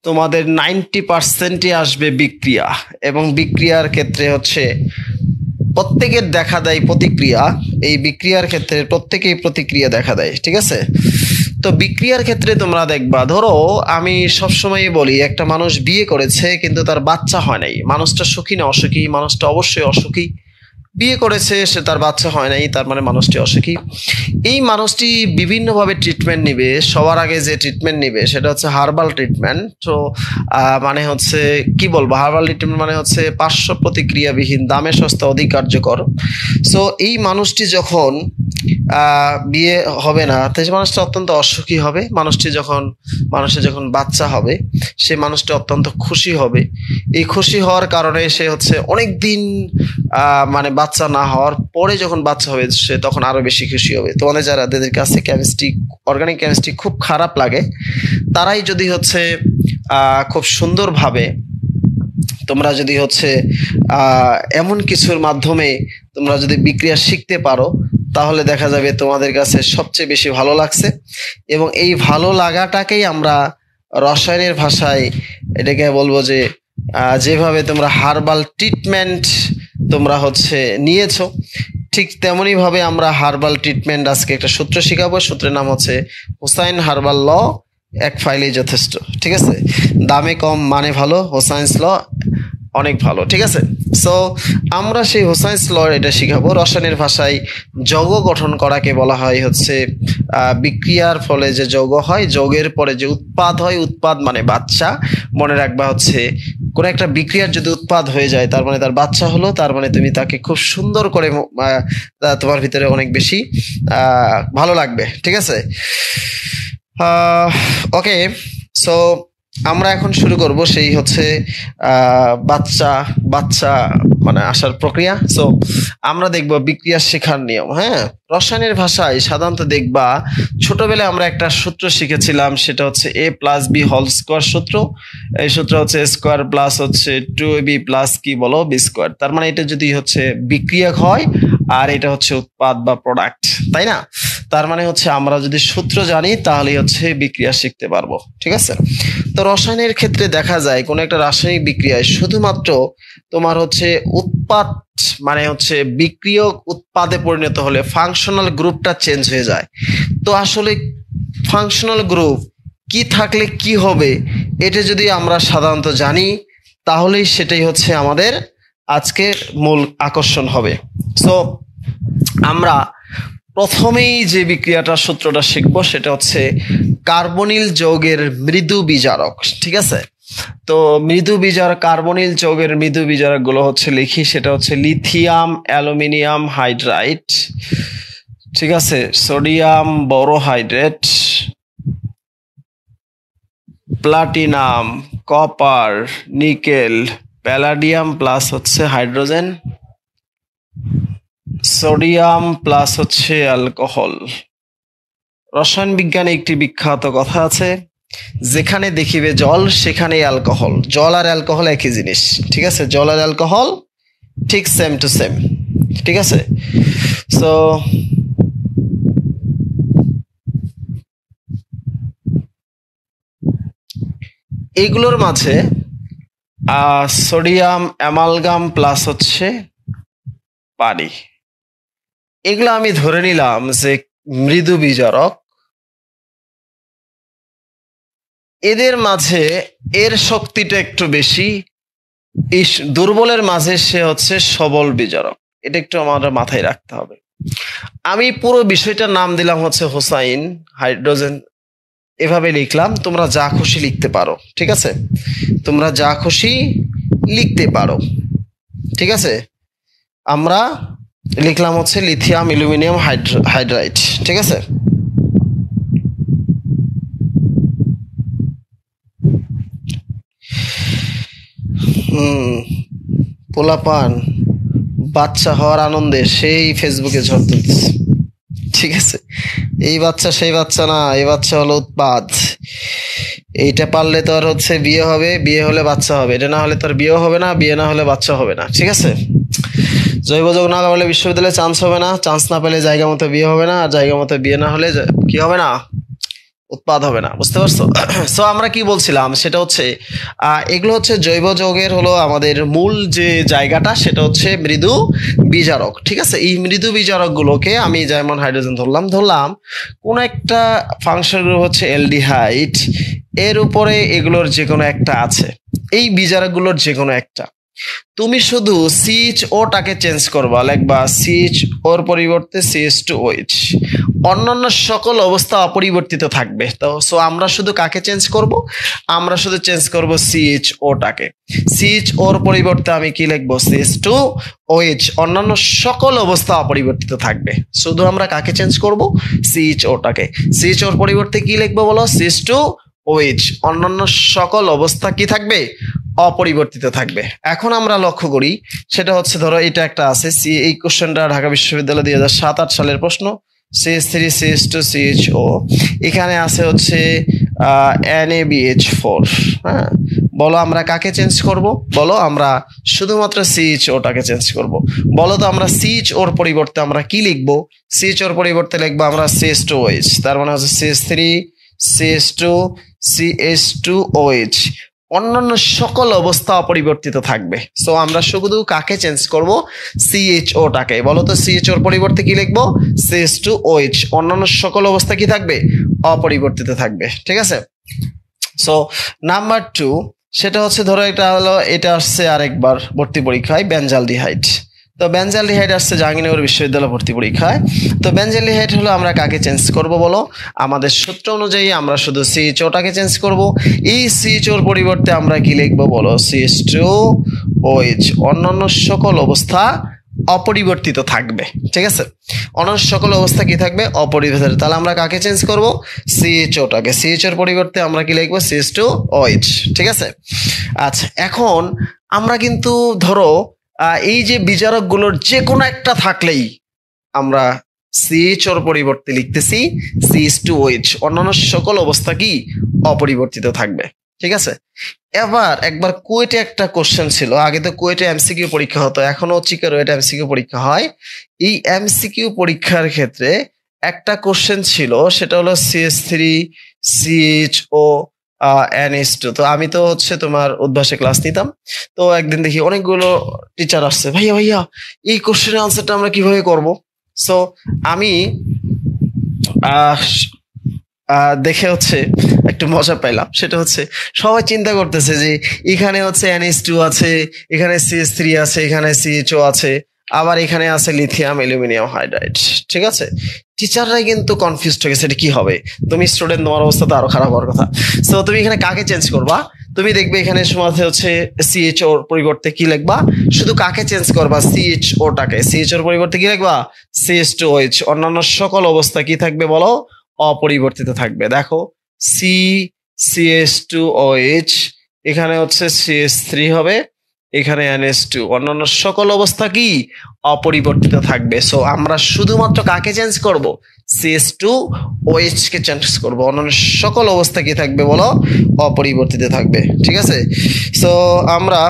তোমাদের 90%ই আসবে বিক্রিয়া, এবং বিক্রিয়ার ক্ষেত্রে হচ্ছে প্রত্যেকের দেখা দেয় প্রতিক্রিয়া। এই বিক্রিয়ার ক্ষেত্রে প্রত্যেকেই প্রতিক্রিয়া দেখা দেয়, ঠিক আছে। তো বিক্রিয়ার ক্ষেত্রে তোমরা দেখবা, ধরো আমি সবসময় বলি একটা মানুষ বিয়ে করেছে কিন্তু তার বাচ্চা হয় নাই, মানুষটা সুখী না অসুখী? মানুষটা অবশ্যই অসুখী। বিয়ে করেছে, সে তার বাচ্চা হয় নাই, তার মানে মানুষটি অসুখী। এই মানুষটি বিভিন্নভাবে ট্রিটমেন্ট নিবে। সবার আগে যে ট্রিটমেন্ট নিবে সেটা হচ্ছে হার্বাল ট্রিটমেন্ট। তো মানে হচ্ছে কি বলবো, হার্বাল ট্রিটমেন্ট মানে হচ্ছে পার্শ্ব প্রতিক্রিয়াবিহীন, দামে সস্তা, অধিক কার্যকর। সো এই মানুষটি যখন বিয়ে হবে না, তো সে মানুষটা অত্যন্ত অসুখী হবে। মানুষের যখন বাচ্চা হবে, সে মানুষটি অত্যন্ত খুশি হবে। এই খুশি হওয়ার কারণে সে হচ্ছে অনেক দিন মানে বাচ্চা না হওয়ার পরে যখন বাচ্চা হবে সে তখন আরো বেশি খুশি হবে। তোমাদের যাদের কাছে কেমিস্ট্রি, অর্গানিক কেমিস্ট্রি খুব খারাপ লাগে, তারাই যদি হচ্ছে খুব সুন্দরভাবে তোমরা যদি হচ্ছে এমন কিছুর মাধ্যমে তোমরা যদি বিক্রিয়া শিখতে পারো, তাহলে দেখা যাবে তোমাদের কাছে সবচেয়ে বেশি ভালো লাগছে। এবং এই ভালো লাগাটাকেই আমরা রসায়নের ভাষায় এটাকে বলবো যে যেভাবে তোমরা হার্বাল ট্রিটমেন্ট তোমরা হচ্ছে নিয়েছো, ঠিক তেমনি ভাবে আমরা হার্বাল ট্রিটমেন্ট আজকে একটা সূত্র শিখাবো। সূত্রের নাম হচ্ছে হোসাইন হার্বাল ল, এক ফাইলেই যথেষ্ট, ঠিক আছে। দামে কম মানে ভালো, হোসাইন্স ল অনেক ভালো, ঠিক আছে। সো আমরা সেই হোসাইন্স ল এটা শিখাবো। রসায়নের ভাষায় যৌগ গঠন করাকে বলা হয় হচ্ছে বিক্রিয়ার ফলে যে যৌগ হয়, যৌগের পরে যে উৎপাদ হয়, উৎপাদ মানে বাচ্চা। মনে রাখবা হচ্ছে কোনো একটা বিক্রিয়ার যদি উৎপাদ হয়ে যায় তার মানে তার বাচ্চা হলো, তার মানে তুমি তাকে খুব সুন্দর করে তোমার ভিতরে অনেক বেশি ভালো লাগবে, ঠিক আছে। ওকে, সো আমরা এখন শুরু করব সেই হচ্ছে বাচ্চা বাচ্চা মানে আসার প্রক্রিয়া। সো আমরা দেখব বিক্রিয়া শেখার নিয়ম। হ্যাঁ, রসায়নের ভাষায় সাধারণত দেখবা ছোটবেলায় আমরা একটা সূত্র শিখেছিলাম, সেটা হচ্ছে a plus B whole square সূত্র। এই সূত্র হচ্ছে a স্কোয়ার প্লাস হচ্ছে 2ab প্লাস কি বলো বি স্কোয়ার। তার মানে এটা যদি হচ্ছে বিক্রিয়ক হয় আর এটা হচ্ছে উৎপাদ বা প্রোডাক্ট, তাই না? তার মানে হচ্ছে আমরা যদি সূত্র জানি তাহলে হচ্ছে বিক্রিয়া শিখতে পারবো, ঠিক আছে। তো রসায়নের ক্ষেত্রে দেখা যায় কোন একটা রাসায়নিক বিক্রিয়ায় শুধুমাত্র তোমার হচ্ছে উৎপাদ মানে হচ্ছে বিক্রিয়ক উৎপাদে পরিণত হলে ফাংশনাল গ্রুপটা চেঞ্জ হয়ে যায়। তো আসলে ফাংশনাল গ্রুপ কি থাকলে কি হবে, এটা যদি আমরা সাধারণত জানি তাহলেই সেটাই হচ্ছে আমাদের আজকের মূল আকর্ষণ হবে। সো আমরা প্রথমেই যে বিক্রিয়াটা সূত্রটা শিখবো সেটা হচ্ছে কার্বনিল যৌগের মৃদু বিজারক, ঠিক আছে। তো কার্বনিল যৌগের মৃদু বিজারক গুলো হচ্ছে লিখি, সেটা হচ্ছে লিথিয়াম অ্যালুমিনিয়াম হাইড্রাইড, ঠিক আছে, sodium borohydrate, platinum, copper, nickel, palladium plus হচ্ছে হাইড্রোজেন, সোডিয়াম প্লাস হচ্ছে অ্যালকোহল। রসায়ন বিজ্ঞানে একটি বিখ্যাত কথা আছে, যেখানে দেখিবে জল সেখানেই অ্যালকোহল। জল আর অ্যালকোহল একই জিনিস, ঠিক আছে। জল আর অ্যালকোহল ঠিক সেম টু সেম, ঠিক আছে। সো এইগুলোর মাঝে সোডিয়াম অ্যামালগাম প্লাস হচ্ছে পানি, এগুলো আমি ধরে নিলাম যে মৃদু বিজারক। এদের মাঝে এর শক্তিটা একটু বেশি, দুর্বলের মাঝে সে হচ্ছে সবল বিজারক। এটা একটু আমাদের মাথায় রাখতে হবে। আমি পুরো বিষয়টার নাম দিলাম হচ্ছে হোসাইন হাইড্রোজেন, এভাবে লিখলাম। তোমরা যা খুশি লিখতে পারো, ঠিক আছে, তোমরা যা খুশি লিখতে পারো, ঠিক আছে। আমরা লিখলাম হচ্ছে লিথিয়াম অ্যালুমিনিয়াম হাইড্রাইড, ঠিক আছে। পোলাপান বাচ্চা হওয়ার আনন্দে সেই ফেসবুকে ঝড় তুলতেছে। ঠিক আছে, এই বাচ্চা সেই বাচ্চা না, এই বাচ্চা হলো উৎপাত। এইটা পারলে তো আর হচ্ছে বিয়ে হবে, বিয়ে হলে বাচ্চা হবে, এটা না হলে তোর বিয়ে হবে না, বিয়ে না হলে বাচ্চা হবে না। ঠিক আছে, জৈব যৌগ না পারলে বিশ্ববিদ্যালয়ে চান্স হবে না, চান্স না পেলে জায়গা মতো বিয়ে হবে না, আর জায়গা মতো বিয়ে না হলে কি হবে না, উৎপাদ হবে না। বুঝতে পারছো? সো আমরা কি বলছিলাম সেটা হচ্ছে এগুলো হচ্ছে জৈব যৌগের হলো আমাদের মূল যে জায়গাটা সেটা হচ্ছে মৃদু বিজারক। ঠিক আছে, এই মৃদু বিজারক গুলোকে আমি যেমন হাইড্রোজেন ধরলাম কোন একটা ফাংশন গ্রুপ হচ্ছে অ্যালডিহাইড, এর উপরে এগুলোর যে কোনো একটা আছে, এই বিজারক গুলোর যে কোনো একটা, তুমি শুধু সিএইচ ওটাকে চেঞ্জ করবা, লিখবা সিএইচ ওর পরিবর্তে CH2OH, অন্যান্য সকল অবস্থা অপরিবর্তিত থাকবে। তো সো আমরা শুধু কাকে চেঞ্জ করব, আমরা শুধু চেঞ্জ করব সিএইচ ওটাকে। সিএইচ ওর পরিবর্তে আমি কি লিখবো, CH2OH, অন্যান্য সকল অবস্থা অপরিবর্তিত থাকবে। শুধু আমরা কাকে চেঞ্জ করব, সিএইচ ওটাকে। সিএইচ ওর পরিবর্তে কি লিখবো বলো, CH2OH, অন্যান্য সকল অবস্থা কি থাকবে, অপরিবর্তিত থাকবে। এখন আমরা লক্ষ্য করি সেটা হচ্ছে ধরো এটা একটা আছে, এই কোশ্চেনটা ঢাকা বিশ্ববিদ্যালয় 2007-8 সালের প্রশ্ন, CH3CH2CHO, এখানে আছে হচ্ছে NaBH4। হ্যাঁ, বলো আমরা কাকে চেঞ্জ করব, বলো আমরা শুধুমাত্র CHOটাকে চেঞ্জ করব। বলো তো আমরা CHOর পরিবর্তে আমরা কি লিখবো, CHOর পরিবর্তে লিখবো আমরা CH2OH, তার মানে হচ্ছে CH3CH2CH2OH, অন্যান্য সকল অবস্থা অপরিবর্তিত থাকবে। সো আমরা শুধু কাকে চেঞ্জ করব, CHOটাকে। বলো তো CHOর পরিবর্তে কি লিখবো, CH2OH, অন্যান্য সকল অবস্থা কি থাকবে, অপরিবর্তিত থাকবে। ঠিক আছে, সো নাম্বার 2 সেটা হচ্ছে ধরো এটা হলো, এটা আসছে আরেকবার ভর্তি পরীক্ষায় বেনজালডিহাইড। তো বেনজালডিহাইড আসছে জাহাঙ্গীরনগর বিশ্ববিদ্যালয় ভর্তি পরীক্ষায়। তো বেনজালডিহাইড হলো আমরা কাকে চেঞ্জ করব বলো, আমাদের সূত্র অনুযায়ী আমরা শুধু CHOটাকে চেঞ্জ করব। এই CHOর পরিবর্তে আমরা কি লিখবো বলো, CH2OH, অন্যান্য সকল অবস্থা অপরিবর্তিত থাকবে। ঠিক আছে, অন্যান্য সকল অবস্থা কি থাকবে, অপরিবর্তিত। তাহলে আমরা কাকে চেঞ্জ করব, CHOটাকে। CHOর পরিবর্তে আমরা কি লিখবো, CH2OH। ঠিক আছে, আচ্ছা এখন আমরা কিন্তু ধরো এই যে বিজারক গুলোর যে কোনো একটা থাকলেই আমরা CHOর পরিবর্তে লিখতেছি CH2OH, অন্যান্য সকল অবস্থা কি অপরিবর্তিত থাকবে। ঠিক আছে, এবার একবার কুয়েটে একটা কোশ্চেন ছিল, আগে তো কুয়েটে MCQ পরীক্ষা হতো, এখনো চিকাগোতে MCQ পরীক্ষা হয়। এই MCQ পরীক্ষার ক্ষেত্রে একটা কোশ্চেন ছিল, সেটা হলো CH3CHO NH2। তো আমি তো হচ্ছে তোমার উদ্ভাসে ক্লাস নিতাম, তো একদিন দেখি অনেকগুলো টিচার আসছে, ভাইয়া ভাইয়া এই কোশ্চেনের আনসারটা আমরা কিভাবে করব। সো আমি দেখে হচ্ছে একটু মজা পাইলাম, সেটা হচ্ছে সবাই চিন্তা করতেছে যে এখানে হচ্ছে NH2 আছে, এখানে CH3 আছে, এখানে CHO আছে, আবার এখানে আছে লিথিয়াম অ্যালুমিনিয়াম হাইড্রাইড। ঠিক আছে, টিচাররাই কিন্তু কনফিউজড হয়ে গেছে এটা কি হবে। তুমি স্টুডেন্ট, তোমার অবস্থা তো আরো খারাপ হওয়ার কথা। সো তুমি এখানে কাকে চেঞ্জ করবা, তুমি দেখবে এখানে সময় হচ্ছে CHOর পরিবর্তে কি লিখবা, শুধু কাকে চেঞ্জ করবা, CHOটাকে। CHOর পরিবর্তে কি লিখবা, CH2OH, অন্যান্য সকল অবস্থা কি থাকবে বলো, অপরিবর্তিত থাকবে। দেখো CH2OH, এখানে হচ্ছে CH3 হবে, এখানে NH2, অন্যান্য সকল অবস্থা কি অপরিবর্তিত থাকবে। সো আমরা শুধুমাত্র কাকে চেঞ্জ করব, CH2OH কে চেঞ্জ করব, অন্যান্য সকল অবস্থা কি থাকবে বলো, অপরিবর্তিত থাকবে। ঠিক আছে, সো আমরা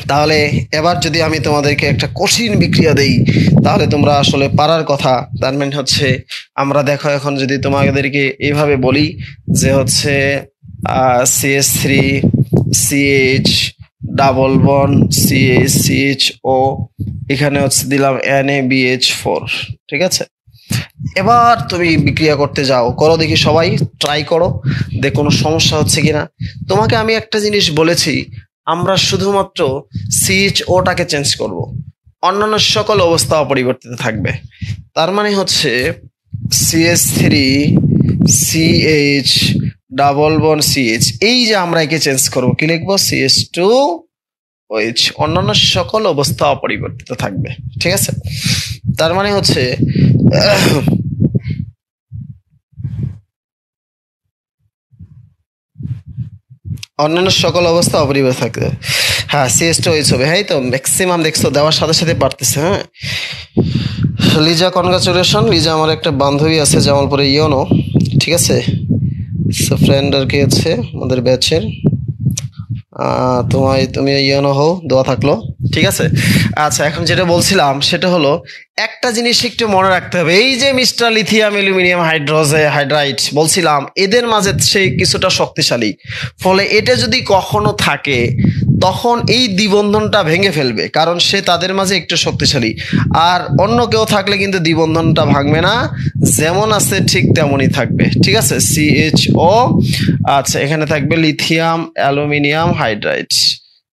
তাহলে এবার যদি আমি তোমাদেরকে একটা কঠিন বিক্রিয়া দেই তাহলে তোমরা আসলে পারার কথা। তার মানে হচ্ছে আমরা দেখো এখন যদি তোমাদেরকে এইভাবে বলি যে হচ্ছে CH3CH ডাবল বন্ড CHO, এখানে হচ্ছে দিলাম NaBH4। ঠিক আছে, এবার তুমি বিক্রিয়া করতে যাও, করো দেখি, সবাই ট্রাই করো, দেখ কোনো সমস্যা হচ্ছে কিনা। তোমাকে আমি একটা জিনিস বলেছি, আমরা শুধুমাত্র CHOটাকে চেঞ্জ করব, অন্যান্য সকল অবস্থা অপরিবর্তিত থাকবে। তার মানে হচ্ছে CH3CH ডাবল বন্ড CH, এই যে আমরা একে চেঞ্জ করবো, কি লিখবো, CH2OH, অন্যান্য সকল অবস্থা অপরিবর্তিত থাকবে। ঠিক আছে, তার মানে হচ্ছে অন্যান্য সকল অবস্থা অপরিবর্তিত থাকবে। হ্যাঁ CH2OH হবে, হ্যাঁ তো ম্যাক্সিমাম দেখছো দেওয়ার সাথে সাথে পারতেছে। হ্যাঁ লিজা, কনগ্রাচুলেশন। লিজা আমার একটা বান্ধবী আছে জামালপুরে, ইয়োনো, ঠিক আছে, ফ্রেন্ড আর কি আছে আমাদের ব্যাচের। তুমি ইয়োনো হও, দোয়া থাকলো, ঠিক আছে। আচ্ছা এখন যেটা বলছিলাম সেটা হলো একটা জিনিস একটু মনে রাখতে হবে, এই যে মিস্টার লিথিয়াম অ্যালুমিনিয়াম হাইড্রাইড বলছিলাম, এদের মাঝে সে কিছুটা শক্তিশালী, ফলে এটা যদি কখনো থাকে তখন এই দ্বিবন্ধনটা ভেঙে ফেলবে, কারণ সে তাদের মাঝে একটু শক্তিশালী। আর অন্য কেউ থাকলে কিন্তু দ্বিবন্ধনটা ভাঙবে না, যেমন আছে ঠিক তেমনই থাকবে, ঠিক আছে। CHO, আচ্ছা এখানে থাকবে লিথিয়াম অ্যালুমিনিয়াম হাইড্রাইড,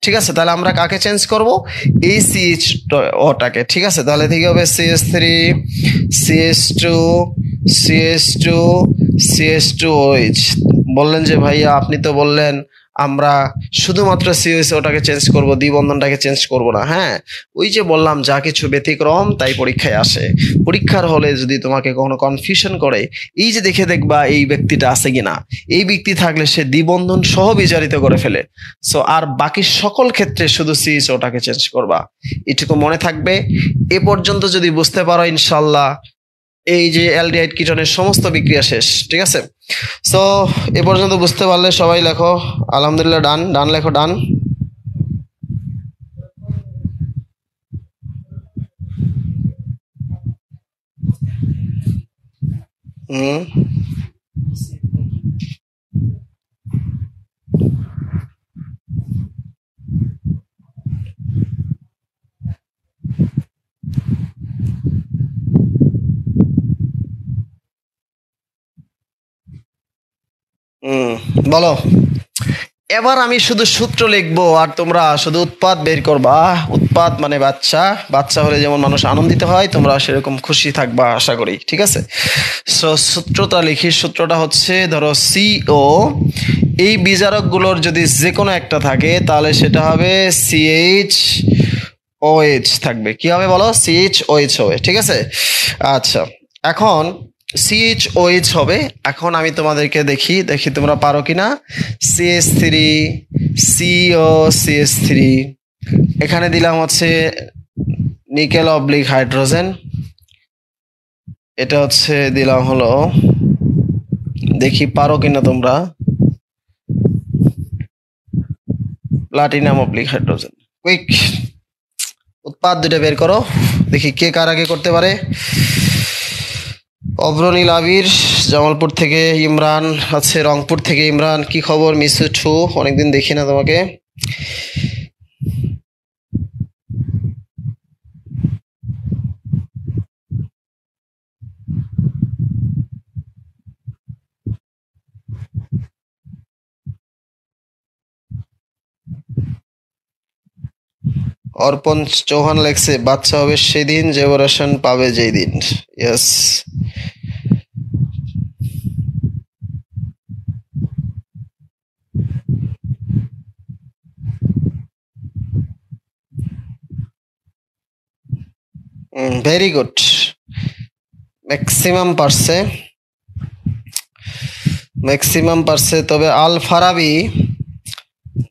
ঠিক আছে। তাহলে আমরা কাকে চেঞ্জ করব, এই CH ওটাকে, ঠিক আছে। তাহলে থেকে হবে CH3, CH2, CH2, CH2OH। বললেন যে ভাইয়া আপনি তো বললেন আমরা শুধুমাত্র ওটাকে চেঞ্জ করব, দ্বিবন্ধনটাকে চেঞ্জ করব না। হ্যাঁ ওই যে বললাম যা কিছু ব্যতিক্রম তাই পরীক্ষায় আসে। পরীক্ষার হলে যদি তোমাকে কখনো কনফিউশন করে, এই যে দেখে দেখবা এই ব্যক্তিটা আছে কিনা, এই ব্যক্তি থাকলে সে দ্বিবন্ধন সহ বিচারিত করে ফেলে। সো আর বাকি সকল ক্ষেত্রে শুধু ওটাকে চেঞ্জ করবা, এটুকু মনে থাকবে। এ পর্যন্ত যদি বুঝতে পারো ইনশাল্লাহ এই যে অ্যালডিহাইড কিটনের সমস্ত বিক্রিয়া শেষ, ঠিক আছে। সো এ পর্যন্ত বুঝতে পারলে সবাই লেখো আলহামদুলিল্লাহ, ডান ডান লেখো, ডান। হুম হুম বলো। এবার আমি শুধু সূত্র লিখবো আর তোমরা শুধু উৎপাদ বের করবা। উৎপাদ মানে বাচ্চা, বাচ্চা হলে যেমন মানুষ আনন্দিত হয় তোমরা সেরকম খুশি থাকবা আশা করি, ঠিক আছে। সো সূত্রটা লিখি, সূত্রটা হচ্ছে ধরো CO, এই বিজারকগুলোর যদি যে কোনো একটা থাকে তাহলে সেটা হবে CHOH থাকবে। কি হবে বলো, CHOH হবে, ঠিক আছে। আচ্ছা এখন CHOH হবে। এখন আমি তোমাদেরকে দেখি দেখি তোমরা পারো কিনা। CH3, COCH3, এখানে দিলাম হচ্ছে নিকেল অবলিক হাইড্রোজেন, এটা হচ্ছে দিলাম হলো, দেখি পারো কিনা তোমরা, প্লাটিনাম অবলিক হাইড্রোজেন। কুইক উৎপাদ দুটো বের করো, দেখি কে কার আগে করতে পারে। অব্রনীল আবির জামালপুর থেকে, ইমরান আছে রংপুর থেকে। ইমরান কি খবর, মিসু অনেকদিন দেখি না তোমাকে। অর্পণ চৌহান লেখছে বাচ্চা হবে সেদিন জেনারেশন পাবে যেই দিন। ইয়েস। ভেরি গুড, ম্যাক্সিমাম পারছে, ম্যাক্সিমাম পারছে। তবে আল ফারাবি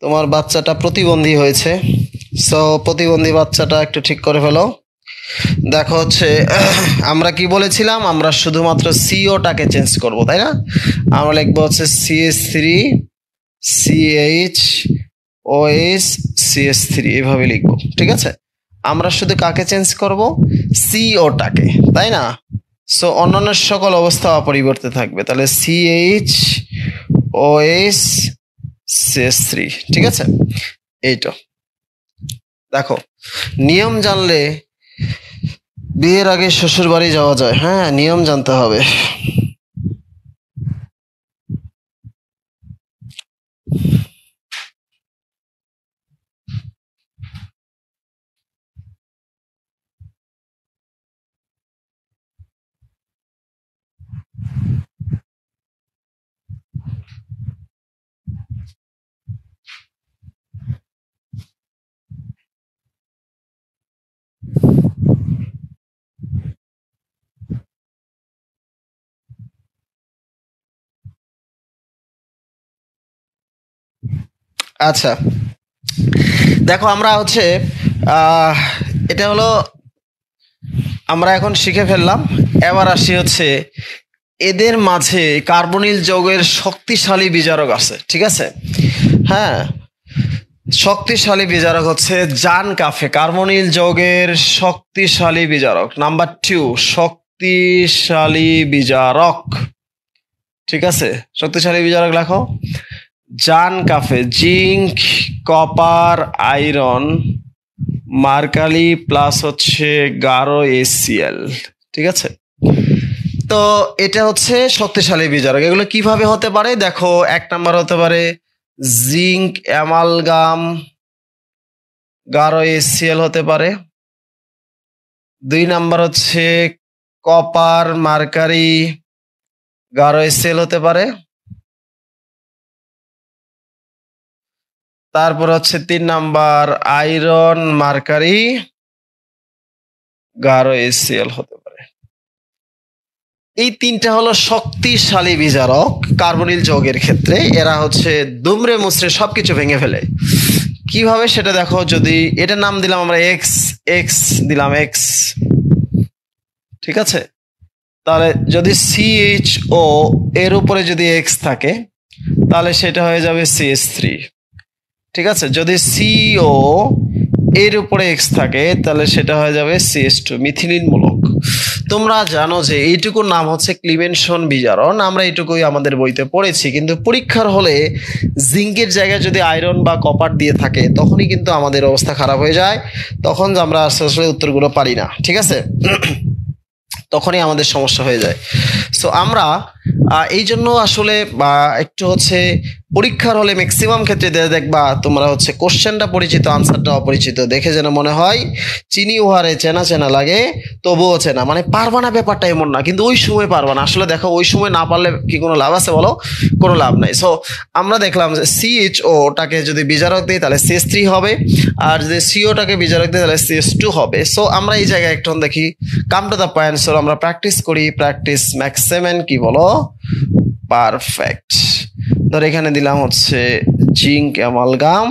তোমার বাচ্চাটা প্রতিবন্ধী হয়েছে, সো প্রতিবন্ধী বাচ্চাটা একটু ঠিক করে ফেলো। দেখো হচ্ছে আমরা কি বলেছিলাম, আমরা শুধুমাত্র COটাকে চেঞ্জ করব, তাই না। আমরা লিখবো হচ্ছে CH3, CHOH, CH3, এভাবে লিখবো, ঠিক আছে। আমরা শুধু কাকে চেঞ্জ করব, COটাকে, তাই না। সো অন্যান্য সকল অবস্থা অপরিবর্তিত থাকবে, তাহলে CHOH, CH3, ঠিক আছে। এইটা দেখো, নিয়ম জানলে বিয়ের আগে শ্বশুর বাড়ি যাওয়া যায়। হ্যাঁ নিয়ম জানতে হবে। আচ্ছা দেখো আমরা হচ্ছে এটা হলো আমরা এখন শিখে ফেললাম। এবার আসি হচ্ছে এদের মাঝে কার্বনিল যৌগের শক্তিশালী বিজারক আছে, ঠিক আছে? হ্যাঁ, শক্তিশালী বিজারক হচ্ছে জান কাফে, কার্বনিল যৌগের শক্তিশালী বিজারক। নাম্বার 2 শক্তিশালী বিজারক, ঠিক আছে? শক্তিশালী বিজারক লেখো জান cafe, zinc, copper, iron, mercury plus হচ্ছে গাঢ় এসিএল, ঠিক আছে? তো এটা হচ্ছে শক্তিশালী বিজারক। এগুলো কিভাবে হতে পারে দেখো, 1 নাম্বার হতে পারে জিঙ্ক অ্যামালগাম গাঢ় এসিএল হতে পারে। 2 নাম্বার হচ্ছে কপার মার্কারি গাঢ় এসিএল হতে পারে। তারপর হচ্ছে 3 নাম্বার আয়রন মার্কারি গাঢ় এসিএল হতে পারে। এই 3টা হলো শক্তিশালী বিজারক কার্বনিল যৌগের ক্ষেত্রে। এরা হচ্ছে দুমড়ে মুচড়ে সবকিছু ভেঙে ফেলে। কিভাবে সেটা দেখো, যদি এটার নাম দিলাম আমরা এক্স, এক্স দিলাম এক্স, ঠিক আছে? তাহলে যদি CHO এর উপরে যদি এক্স থাকে তাহলে সেটা হয়ে যাবে CH3, ঠিক আছে? যদি CO এর উপরে এক্স থাকে তাহলে সেটা হয়ে যাবে CH2 মিথিলিন মূলক। তোমরা জানো যে এইটুকুর নাম হচ্ছে ক্লিমেনসন বিজারণ, আমরা এইটুকুই আমাদের বইতে পড়েছি। কিন্তু পরীক্ষার হলে জিঙ্কের জায়গায় যদি আয়রন বা কপার দিয়ে থাকে তখনই কিন্তু আমাদের অবস্থা খারাপ হয়ে যায়, তখন আমরা আসলে উত্তরগুলো পারি না, ঠিক আছে? তখনই আমাদের সমস্যা হয়ে যায়। সো আমরা এই জন্য আসলে একটু হচ্ছে পরীক্ষার হলে ম্যাক্সিমাম ক্ষেত্রে দেখবা তোমরা হচ্ছে কোশ্চেনটা পরিচিত, আনসারটা অপরিচিত, দেখে যেন মনে হয় চিনি উহারে চেনা চেনা লাগে তবুও চেনা, মানে পারবা না ব্যাপারটা এমন না, কিন্তু ওই সময় পারবা না। আসলে দেখো ওই সময় না পারলে কি কোনো লাভ আছে বলো? কোনো লাভ নাই। সো আমরা দেখলাম যে CHOটাকে যদি বিজারক দিই তাহলে CH3 হবে, আর যদি COটাকে বিজারক দিই তাহলে CH2 হবে। সো আমরা এই জায়গায় একটু দেখি, come to the point. So আমরা প্র্যাকটিস করি, প্র্যাকটিস ম্যাক্সিমেন কি বলো? পারফেক্ট। ধর এখানে দিলাম হচ্ছে জিঙ্ক অ্যামালগাম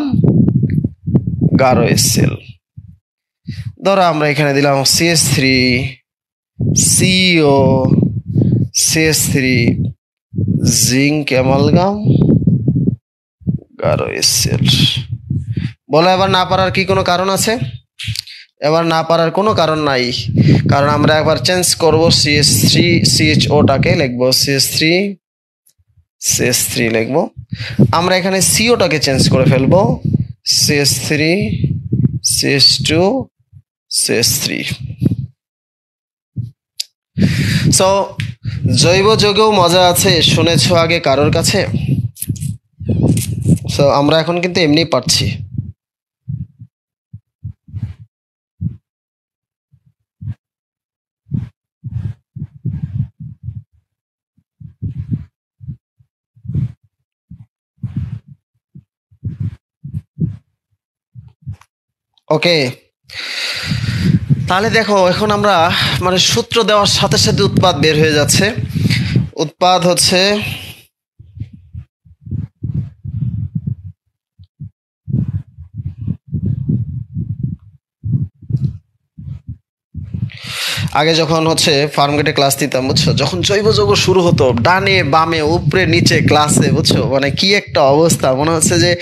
গাঢ় এসিএল। ধরো আমরা এখানে দিলাম CH3 CO CH3 zinc amalgam গাঢ় এসিএল। বলো এবার না পারার কি কোনো কারণ আছে? এবার না পারার কোনো কারণ নাই, কারণ আমরা একবার চেঞ্জ করব, CH3 CHOটাকে লিখবো CH3 লিখবো। আমরা এখানে COটাকে চেঞ্জ করে ফেলবো, CH3 CH2 CH3। সো জৈব যৌগেও মজা আছে, শুনেছো আগে কারোর কাছে? সো আমরা এখন কিন্তু এমনি পারছি। ওকে, তাহলে দেখো এখন আমরা মানে সূত্র দেওয়ার সাথে সাথে উৎপাদ বের হয়ে যাচ্ছে। উৎপাদ হচ্ছে আগে যখন হচ্ছে ফার্মগেটে ক্লাস দিতাম বুঝছো, যখন জৈব যৌগ শুরু হতো ডানে বামে উপরে নিচে ক্লাসে বুঝছো, মানে কি একটা অবস্থা, মনে হচ্ছে যে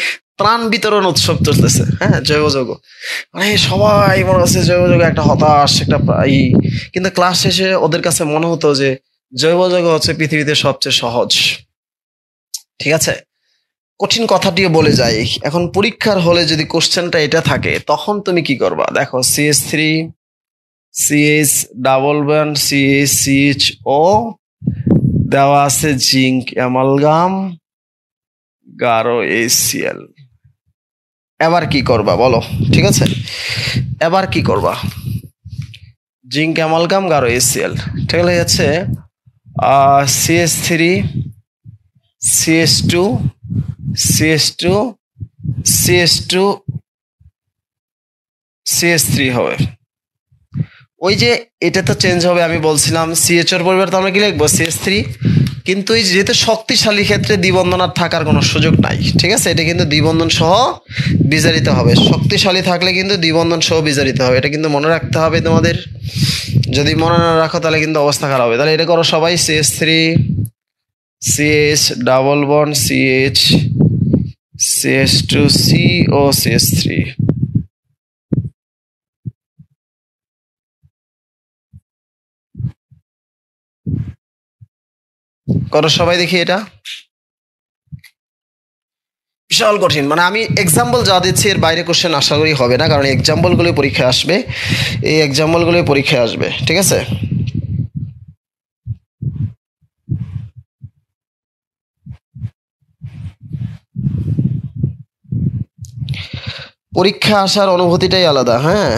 ত্রাণ বিতরণ উৎসব চলতেছে। হ্যাঁ, জৈব যৌগ মানে সবাই মনে হচ্ছে জৈব যৌগ একটা হতাশ একটা কিন্তু ক্লাস শেষে ওদের কাছে মনে হতো যে জৈব যৌগ হচ্ছে পৃথিবীতে সবচেয়ে সহজ, ঠিক আছে? কঠিন কথাটিও বলে যায়। এখন পরীক্ষার হলে যদি কোশ্চেনটা এটা থাকে তখন তুমি কি করবা? দেখো CH3 CH double bond CHO দেওয়া আছে জিঙ্ক অ্যামালগাম গাঢ় এসিএল। এবার কি করবা বলো? ঠিক আছে, এবার কি করবা? জিঙ্ক অ্যামালগাম গাঢ় এসিএল, ঠিক আছে? CH3 CH2 CH2 CH2 CH3 হবে। ওই যে এটা তো চেঞ্জ হবে, আমি বলছিলাম CH এর পরিবর্তে আমরা কি লিখবো? CH3 কিন্তু এই যেহেতু শক্তিশালী ক্ষেত্রে দ্বিবন্ধন আর থাকার কোনো সুযোগ নাই, ঠিক আছে, এটা কিন্তু দ্বিবন্ধন সহ বিজারিত হবে। শক্তিশালী থাকলে কিন্তু দ্বিবন্ধন সহ বিজারিত হবে, এটা কিন্তু মনে রাখতে হবে তোমাদের। যদি মনে না রাখো তাহলে কিন্তু অবস্থা খারাপ হবে। তাহলে এটা করো সবাই, CH3 CH double bond CH CH2 CO CH3। করো সবাই দেখি। এটা বিশাল কঠিন, মানে আমি এক্সাম্পল যা দিচ্ছি এর বাইরে কোশ্চেন আশা করি হবে না, কারণ এক্সাম্পলগুলো পরীক্ষায় আসবে, এই এক্সাম্পলগুলো পরীক্ষায় আসবে, ঠিক আছে। পরীক্ষা আসার অনুভূতিটাই আলাদা, হ্যাঁ।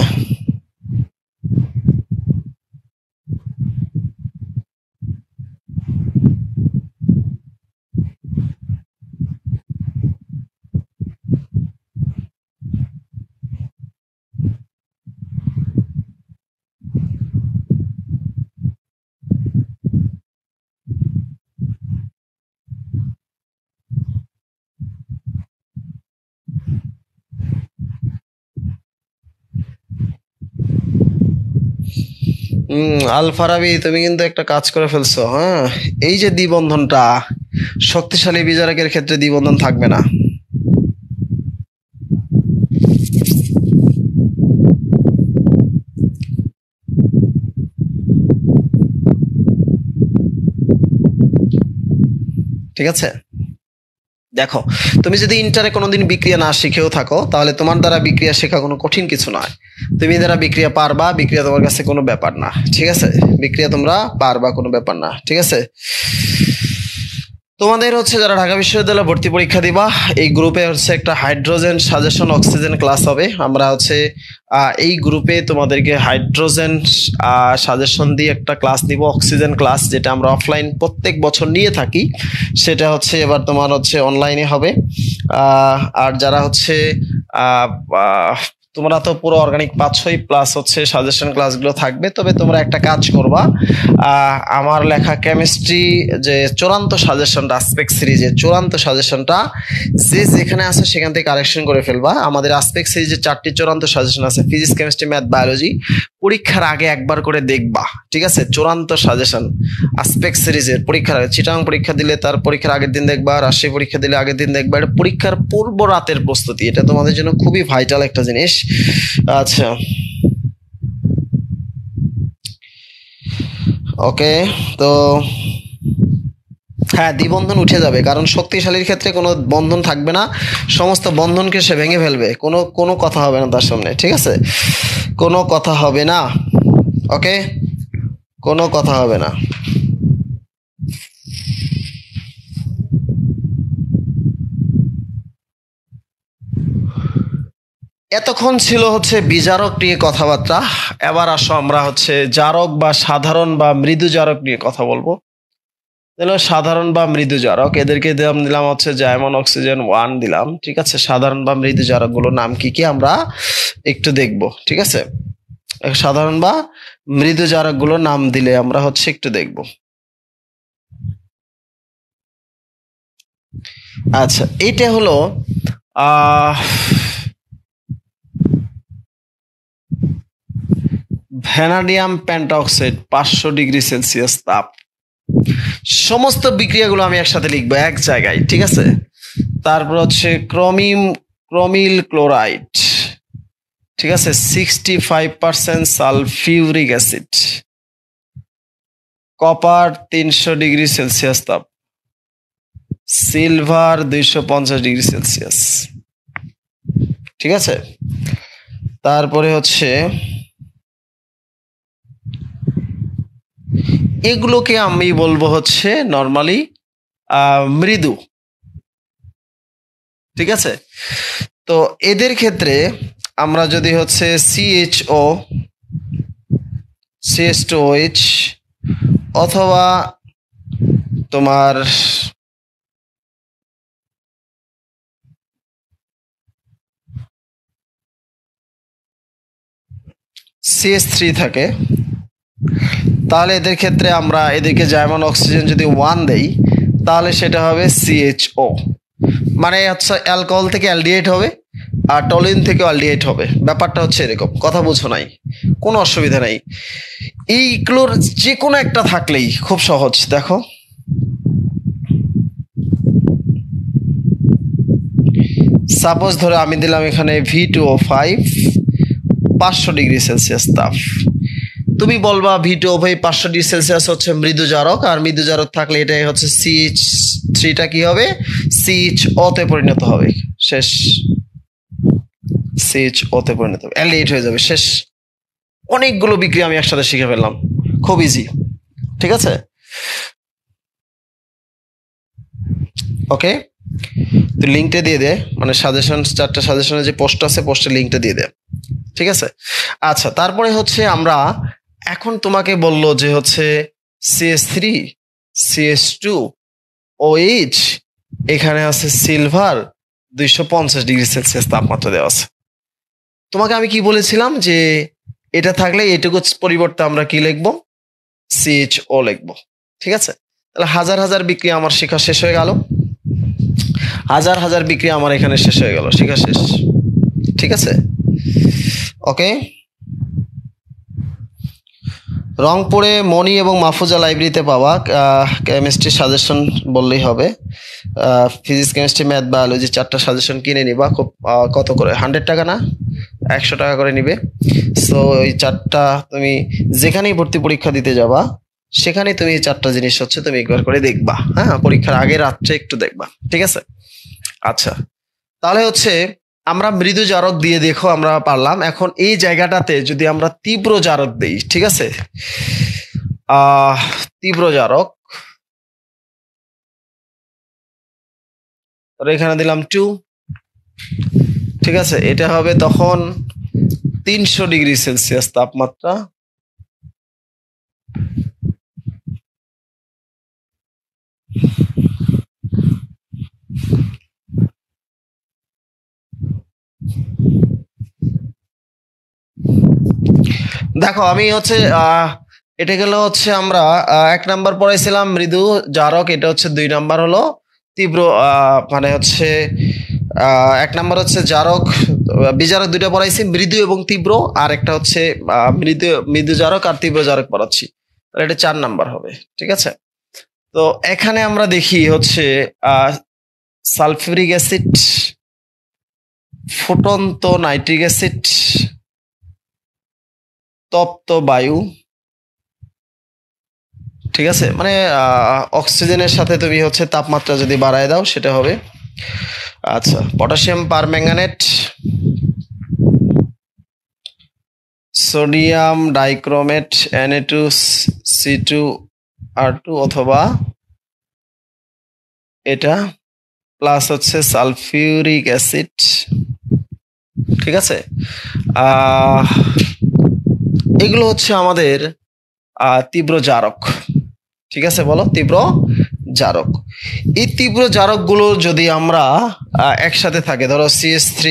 আলফারাবি, তুমি কিন্তু একটা কাজ করে ফেলছো, হ্যাঁ। এই যে দ্বিবন্ধনটা, শক্তিশালী বিজারকের ক্ষেত্রে দ্বিবন্ধন থাকবে না। ঠিক আছে, দেখো, তুমি যদি ইন্টারে কোনোদিন বিক্রিয়া না শিখেও থাকো, তাহলে তোমার দ্বারা বিক্রিয়া শেখা কোনো কঠিন কিছু নয়। তুমি দ্বারা বিক্রিয়া পারবা, বিক্রিয়া তোমার কাছে কোনো ব্যাপার না, ঠিক আছে। বিক্রিয়া তোমরা পারবা, কোনো ব্যাপার না, ঠিক আছে। তোমাদের হচ্ছে যারা ঢাকা বিশ্ববিদ্যালয়ে ভর্তি পরীক্ষা দিবা, এই গ্রুপে হচ্ছে একটা হাইড্রোজেন সাজেশন অক্সিজেন ক্লাস হবে। আমরা হচ্ছে এই গ্রুপে তোমাদেরকে হাইড্রোজেন সাজেশন দিয়ে একটা ক্লাস দিব, অক্সিজেন ক্লাস, যেটা আমরা অফলাইন প্রত্যেক বছর নিয়ে থাকি, সেটা হচ্ছে এবার তোমার হচ্ছে অনলাইনে হবে। আর যারা হচ্ছে তোমরা তো পুরো অর্গানিক পাচ্ছই, প্লাস হচ্ছে সাজেশন ক্লাসগুলো থাকবে। তবে তোমরা একটা কাজ করবা, আমার লেখা কেমিস্ট্রি যে চূড়ান্ত সাজেশনটা, আসপেক্ট সিরিজের চূড়ান্ত সাজেশনটা যে যেখানে আছে সেখান থেকে কারেকশন করে ফেলবা। আমাদের আসপেক্ট সিরিজের 4টি চূড়ান্ত সাজেশন আছে, ফিজিক্স, কেমিস্ট্রি, ম্যাথ, বায়োলজি। পরীক্ষার আগে একবার করে দেখবা, ঠিক আছে। চূড়ান্ত সাজেশন আসপেক্ট সিরিজের পরীক্ষার আগে, চিটাং পরীক্ষা দিলে তার পরীক্ষার আগের দিন দেখবা, রাজশাহী পরীক্ষা দিলে আগের দিন দেখবা। এটা পরীক্ষার পূর্ব রাতের প্রস্তুতি, এটা তোমাদের জন্য খুবই ভাইটাল একটা জিনিস। আচ্ছা, ওকে। তো হ্যাঁ, দ্বিবন্ধন উঠে যাবে, কারণ শক্তিশালীর ক্ষেত্রে কোনো বন্ধন থাকবে না, সমস্ত বন্ধনকে সে ভেঙে ফেলবে। কোনো কোনো কথা হবে না তার সামনে, ঠিক আছে, কোনো কথা হবে না, ওকে, কোনো কথা হবে না। এতক্ষণ ছিল হচ্ছে বিজারক নিয়ে কথাবার্তা। এবার আসো আমরা হচ্ছে জারক বা সাধারণ বা মৃদু জারক নিয়ে কথা বলবো। সাধারণ বা মৃদু জারক, এদেরকে দিলাম হচ্ছে জাইমন অক্সিজেন 1 দিলাম, ঠিক আছে। সাধারণ বা মৃদু জারক গুলোর নাম কি কি আমরা একটু দেখব, ঠিক আছে। সাধারণ বা মৃদু জারক গুলোর নাম দিলে আমরা হচ্ছে একটু দেখব। আচ্ছা, এইটা হলো ভ্যানাডিয়াম পেন্টাঅক্সাইড, 500°C তাপ। সমস্ত বিক্রিয়াগুলো আমি একসাথে লিখবো এক জায়গায়, ঠিক আছে। তারপর হচ্ছে ক্রোমিল ক্লোরাইড, ঠিক আছে, 65% সালফিউরিক অ্যাসিড, কপার 300°C তাপ, সিলভার 250°C, ঠিক আছে। তারপরে হচ্ছে এগুলোকে আমি বলবো হচ্ছে নর্মালি মৃদু, ঠিক আছে। তো এদের ক্ষেত্রে আমরা যদি হচ্ছে CH2OH অথবা তোমার CH3 থাকে, তাহলে এদের ক্ষেত্রে আমরা এদেরকে জার্মান অক্সিজেন যদি 1 দেই তাহলে সেটা হবে CHO, মানে হচ্ছে অ্যালকোহল থেকে অ্যালডিহাইড হবে আর টলিন থেকে অ্যালডিহাইড হবে। ব্যাপারটা হচ্ছে এরকম, কথা বুঝো নাই, কোনো অসুবিধা নাই। এইগুলোর যে কোনো একটা থাকলেই খুব সহজ। দেখো সাপোজ ধরে আমি দিলাম এখানে V2O5 500 ডিগ্রি সেলসিয়াস তাপ। তুমি বলবা V2O5 500 ডিগ্রি সেলসিয়াস হচ্ছে মৃদু জারক, আর মৃদু জারক থাকলে এটাই হচ্ছে CH3টা কি হবে, CHO তে পরিণত হবে, শেষ। CHO তে পরিণত হবে, অ্যালডিহাইড হয়ে যাবে, শেষ। অনেকগুলো বিক্রিয়া আমি একসাথে শিখে ফেললাম, খুব ইজি। ঠিক আছে, ওকে। তুই লিঙ্কটা দিয়ে দে, মানে সাজেশন, 4টা সাজেশনের যে পোস্ট আছে পোস্টের লিঙ্কটা দিয়ে দে, ঠিক আছে। আচ্ছা, তারপরে হচ্ছে আমরা এখন তোমাকে বললো যে হচ্ছে CH3 CH2 OH, এখানে আছে সিলভার 250 ডিগ্রি সেলসিয়াস তাপমাত্রা দেওয়া আছে। তোমাকে আমি কি বলেছিলাম যে এটা থাকলে এটুকু পরিবর্তে আমরা কি লিখবো, CHO লিখবো। ঠিক আছে, তাহলে হাজার হাজার বিক্রিয়া আমার শেখা শেষ হয়ে গেল, হাজার হাজার বিক্রিয়া আমার এখানে শেষ হয়ে গেল, শেখা শেষ। ঠিক আছে, ওকে। রংপুরে মনি এবং মাহফুজা লাইব্রেরিতে পাওয়া কেমিস্ট্রি সাজেশন বললেই হবে। ফিজিক্স, কেমিস্ট্রি, ম্যাথ, বায়োলজি 4টা সাজেশন কিনে নিবা। খুব কত করে, 100 টাকা না 100 টাকা করে নিবে। সো এই 4টা তুমি যেখানেই ভর্তি পরীক্ষা দিতে যাবা সেখানে তুমি এই 4টা জিনিস হচ্ছে তুমি একবার করে দেখবা, হ্যাঁ, পরীক্ষার আগে রাত্রে একটু দেখবা, ঠিক আছে। আচ্ছা, তাহলে হচ্ছে আমরা মৃদু জারক দিয়ে দেখো আমরা পারলাম। এখন এই জায়গাটাতে যদি আমরা তীব্র জারক দেই, ঠিক আছে, তীব্র জারক, এখানে দিলাম 2, ঠিক আছে। এটা হবে তখন 300 ডিগ্রি সেলসিয়াস তাপমাত্রা। দেখো আমি হচ্ছে এটা গেল হচ্ছে আমরা 1 নাম্বার পড়াইছিলাম মৃদু জারক, এটা হচ্ছে 2 নাম্বার হলো তীব্র, মানে হচ্ছে 1 নাম্বার হচ্ছে জারক, বিজারক 2টা পড়াইছি, মৃদু এবং তীব্র, আর একটা হচ্ছে মৃদু জারক আর তীব্র জারক পড়াচ্ছি, তাহলে এটা 4 নাম্বার হবে, ঠিক আছে। তো এখানে আমরা দেখি হচ্ছে সালফিউরিক অ্যাসিড, ফুটন্ত নাইট্রিক অ্যাসিড, তপ্ত বায়ু, ঠিক আছে। মানে অক্সিজেনের সাথে তুমি হচ্ছে তাপমাত্রা যদি বাড়ায় দাও সেটা হবে। আচ্ছা, potassium permanganate, sodium dichromate Na2CO2 অথবা এটা প্লাস হচ্ছে সালফিউরিক অ্যাসিড, ঠিক আছে। এগুলো হচ্ছে আমাদের তীব্র জারক, ঠিক আছে। বলো তীব্র জারক। এই তীব্র জারক গুলো যদি আমরা একসাথে থাকে, ধরো CH3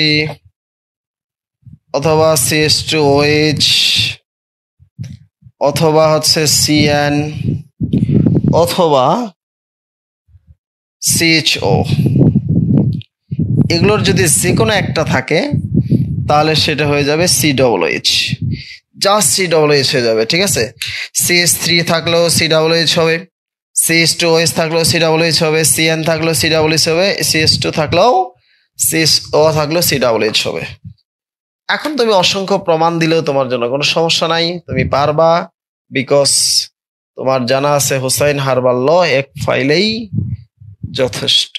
অথবা CH2OH অথবা হচ্ছে CN অথবা CHO, এগুলোর যদি যে কোনো একটা থাকে তাহলে সেটা হয়ে যাবে COOH, জাস্ট COOH হয়ে যাবে, ঠিক আছে। CH3 থাকলেও COOH হবে, CH2OH থাকলেও COOH হবে, CN থাকলেও COOH হবে, CH2 থাকলেও CHO থাকলেও COOH হবে। এখন তুমি অসংখ্য প্রমাণ দিলেও তোমার জন্য কোনো সমস্যা নাই, তুমি পারবা, বিকজ তোমার জানা আছে হুসাইন হার্বাল ল, এক ফাইলেই যথেষ্ট।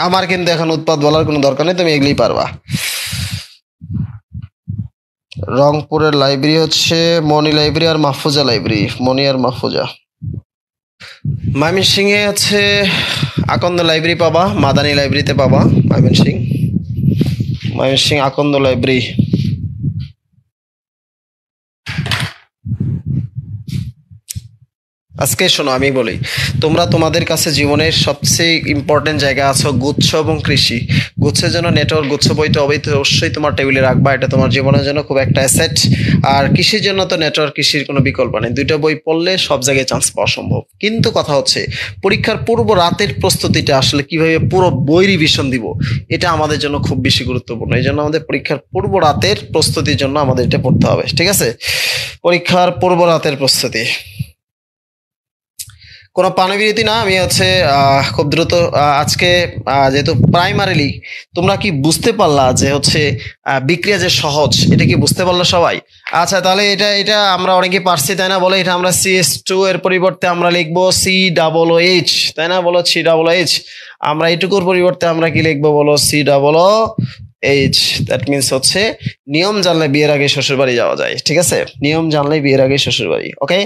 আমার কিন্তু এখন উৎপাদ বলার কোনো দরকার নেই, তুমি এগুলি পারবা। রংপুরের লাইব্রেরি হচ্ছে মনি লাইব্রেরি আর মাহফুজা লাইব্রেরি, মনি আর মাহফুজা। ময়মনসিংহে হচ্ছে আকন্দ লাইব্রেরি পাবা, মাদানী লাইব্রেরিতে পাবা। ময়মনসিংহ আকন্দ লাইব্রেরি, আজকে শোনো আমি বলি, তোমরা তোমাদের কাছে জীবনের সবচেয়ে ইম্পর্টেন্ট জায়গা আছে গুচ্ছ এবং কৃষি। গুচ্ছের জন্য নেটওয়ার্ক, গুচ্ছ বইতে অবশ্যই তোমার টেবিলে রাখবা, এটা তোমার জীবনের জন্য খুব একটা অ্যাসেট। আর কৃষির জন্য তো নেটওয়ার্ক, কৃষির কোনো বিকল্প নেই, দুইটা বই পড়লে সব জায়গায় চান্স পাওয়া সম্ভব। কিন্তু কথা হচ্ছে পরীক্ষার পূর্ব রাতের প্রস্তুতিটা আসলে কিভাবে পুরো বই রিভিশন দিব, এটা আমাদের জন্য খুব বেশি গুরুত্বপূর্ণ। এই জন্য আমাদের পরীক্ষার পূর্ব রাতের প্রস্তুতির জন্য আমাদের এটা পড়তে হবে, ঠিক আছে? পরীক্ষার পূর্ব রাতের প্রস্তুতি, কোনো পানিবিরতি না। আমি হচ্ছে খুব দ্রুত আজকে যেহেতু প্রাইমারিলি তোমরা কি বুঝতে পারলা যে হচ্ছে বিক্রিয়া যে সহজ, এটা কি বুঝতে পারলো সবাই? আচ্ছা, তাহলে এটা এটা আমরা অনেকে পারছি তাই না? বলে এটা আমরা CH2 এর পরিবর্তে আমরা লিখবো COOH, তাই না? বলো COOH। আমরা এটুকুর পরিবর্তে আমরা কি লিখবো বলো? COOH। দ্যাট মিনস হচ্ছে নিয়ম জানলে বিয়ের আগে শ্বশুর বাড়ি যাওয়া যায়, ঠিক আছে? নিয়ম জানলে বিয়ের আগে শ্বশুর বাড়ি। ওকে,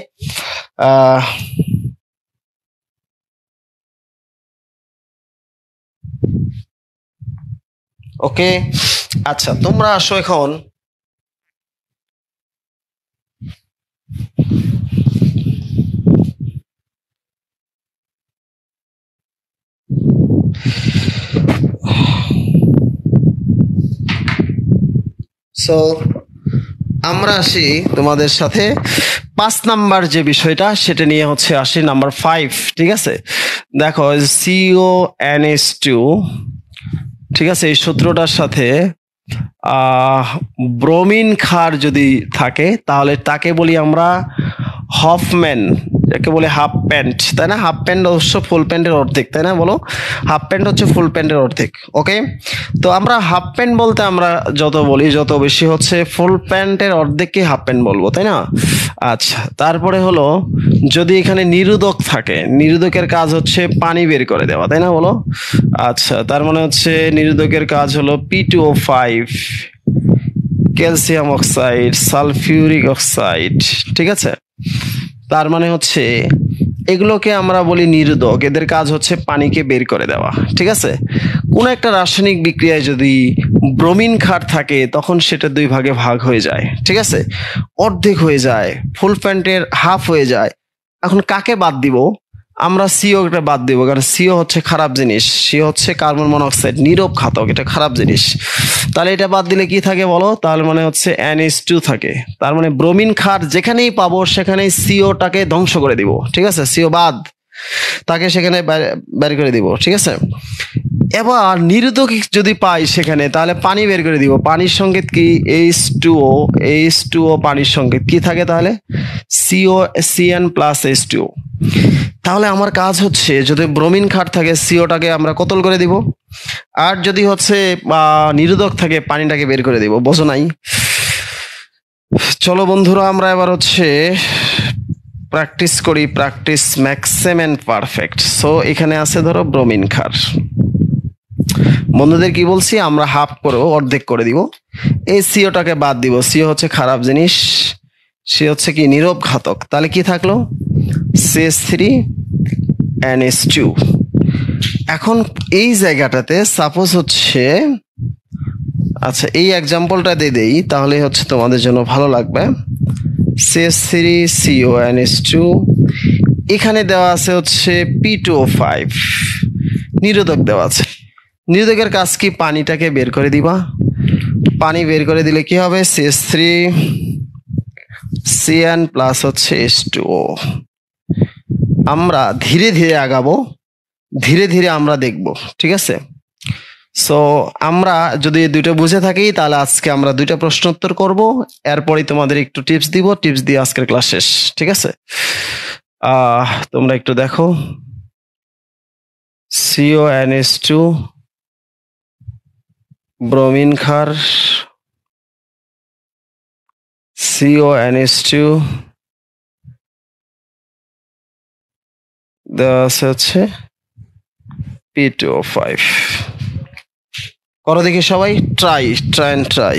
ওকে। আচ্ছা, তোমরা আসো এখন। সো আমরা আসি তোমাদের সাথে 5 নাম্বার যে বিষয়টা, সেটা নিয়ে হচ্ছে আসি নাম্বার 5, ঠিক আছে? দেখো CONH2, ঠিক আছে, এই সূত্রটার সাথে ব্রোমিন ক্ষার যদি থাকে তাহলে তাকে বলি আমরা হফম্যান, যাকে বলে হাফ প্যান্ট, তাই না? হাফ প্যান্ট অবশ্য ফুল প্যান্টের অর্ধেক, তাই না? বলো, হাফ প্যান্ট হচ্ছে ফুল প্যান্টের অর্ধেক। ওকে, তো আমরা হাফ প্যান্ট বলতে আমরা যত বলি যত বেশি হচ্ছে ফুল প্যান্টের অর্ধেককে হাফ প্যান্ট বলবো, তাই না? আচ্ছা, তারপরে হলো যদি এখানে নিরোধক থাকে, নিরোধকের কাজ হচ্ছে পানি বের করে দেওয়া, তাই না? বলো। আচ্ছা, তার মানে হচ্ছে নিরোধকের কাজ হলো P2O5, calcium oxide, sulphuric oxide, ঠিক আছে? তার মানে হচ্ছে এগুলোকে আমরা বলি নিরোধক, এদের কাজ হচ্ছে পানিকে বের করে দেওয়া, ঠিক আছে? কোনো একটা রাসায়নিক বিক্রিয়ায় যদি ব্রোমিন ক্ষার থাকে তখন সেটা 2 ভাগে ভাগ হয়ে যায়, ঠিক আছে? অর্ধেক হয়ে যায়, ফুল প্যান্টের হাফ হয়ে যায়। এখন কাকে বাদ দিব? আমরা সিওটা বাদ দিব, কারণ সিও হচ্ছে খারাপ জিনিস, সিও হচ্ছে কার্বন মনোক্সাইড, নীরব ঘাতক, এটা খারাপ জিনিস। তাহলে এটা বাদ দিলে কি থাকে বলো? তাহলে মানে হচ্ছে NH2 থাকে। তার মানে ব্রোমিন ক্ষার যেখানেই পাবো সেখানেই সিওটাকে ধ্বংস করে দিব, ঠিক আছে? সিও বাদ, তাকে সেখানে বের করে দিব, ঠিক আছে? এবার নিরোধক যদি পাই সেখানে, তাহলে পানি বের করে দিব। পানির সংকেত কি? H2O, H2O পানির সংকেত কি থাকে তাহলে? CN+H2O। তাহলে আমার কাজ হচ্ছে যদি ব্রোমিন ক্ষার থাকে সিওটাকে আমরা কতল করে দিব, আর যদি হচ্ছে নিরোধক থাকে পানিটাকে বের করে দিব। বোঝো নাই? চলো বন্ধুরা, আমরা এবার হচ্ছে প্র্যাকটিস করি, practice makes and perfect. So এখানে আছে ধরো ব্রোমিন ক্ষার, বন্ধুদের কি বলছি, আমরা হাফ করব, অর্ধেক করে দিব। এই সিওটাকে বাদ দিব, সিও হচ্ছে খারাপ জিনিস, সে হচ্ছে কি নীরব ঘাতক। তাহলে কি থাকলো? CH3NH2। এখন এই জায়গাটাতে সাপোজ হচ্ছে, আচ্ছা এই এক্সাম্পলটা দিয়ে দেই তাহলে হচ্ছে তোমাদের জন্য ভালো লাগবে। CH3CONH2, এখানে দেওয়া আছে হচ্ছে P2O5, নিরোধক দেওয়া আছে। নিরোধকের কাজ কি? পানিটাকে বের করে দিবা। পানি বের করে দিলে কি হবে? CH3CN প্লাস হচ্ছে H2O। আমরা ধীরে ধীরে আগাবো, ধীরে ধীরে আমরা দেখব, ঠিক আছে? সো আমরা যদি দুইটা বুঝে থাকি তাহলে আজকে আমরা 2টা প্রশ্ন উত্তর করব, এরপরই তোমাদের একটু টিপস দিব, টিপস দিয়ে আজকের ক্লাস শেষ, ঠিক আছে? তোমরা একটু দেখো, CONH2, ব্রোমিন ক্ষার, CONH2 দেওয়া আছে হচ্ছে P2O5। করো দেখি সবাই, ট্রাই ট্রাই ট্রাই।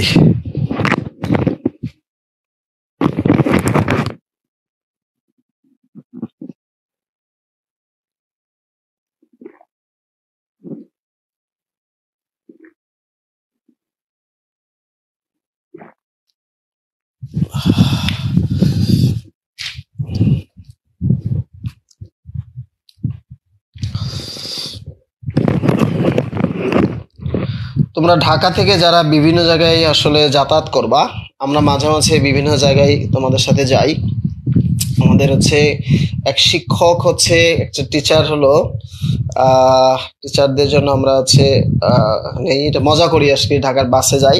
তোমরা ঢাকা থেকে যারা বিভিন্ন জায়গায় আসলে যাতায়াত করবা, আমরা মাঝে মাঝে বিভিন্ন জায়গায় তোমাদের সাথে যাই। আমাদের হচ্ছে এক শিক্ষক হচ্ছে একটা টিচার হলো, টিচারদের জন্য আমরা হচ্ছে নেই, এটা মজা করি আজকে। ঢাকার বাসে যাই,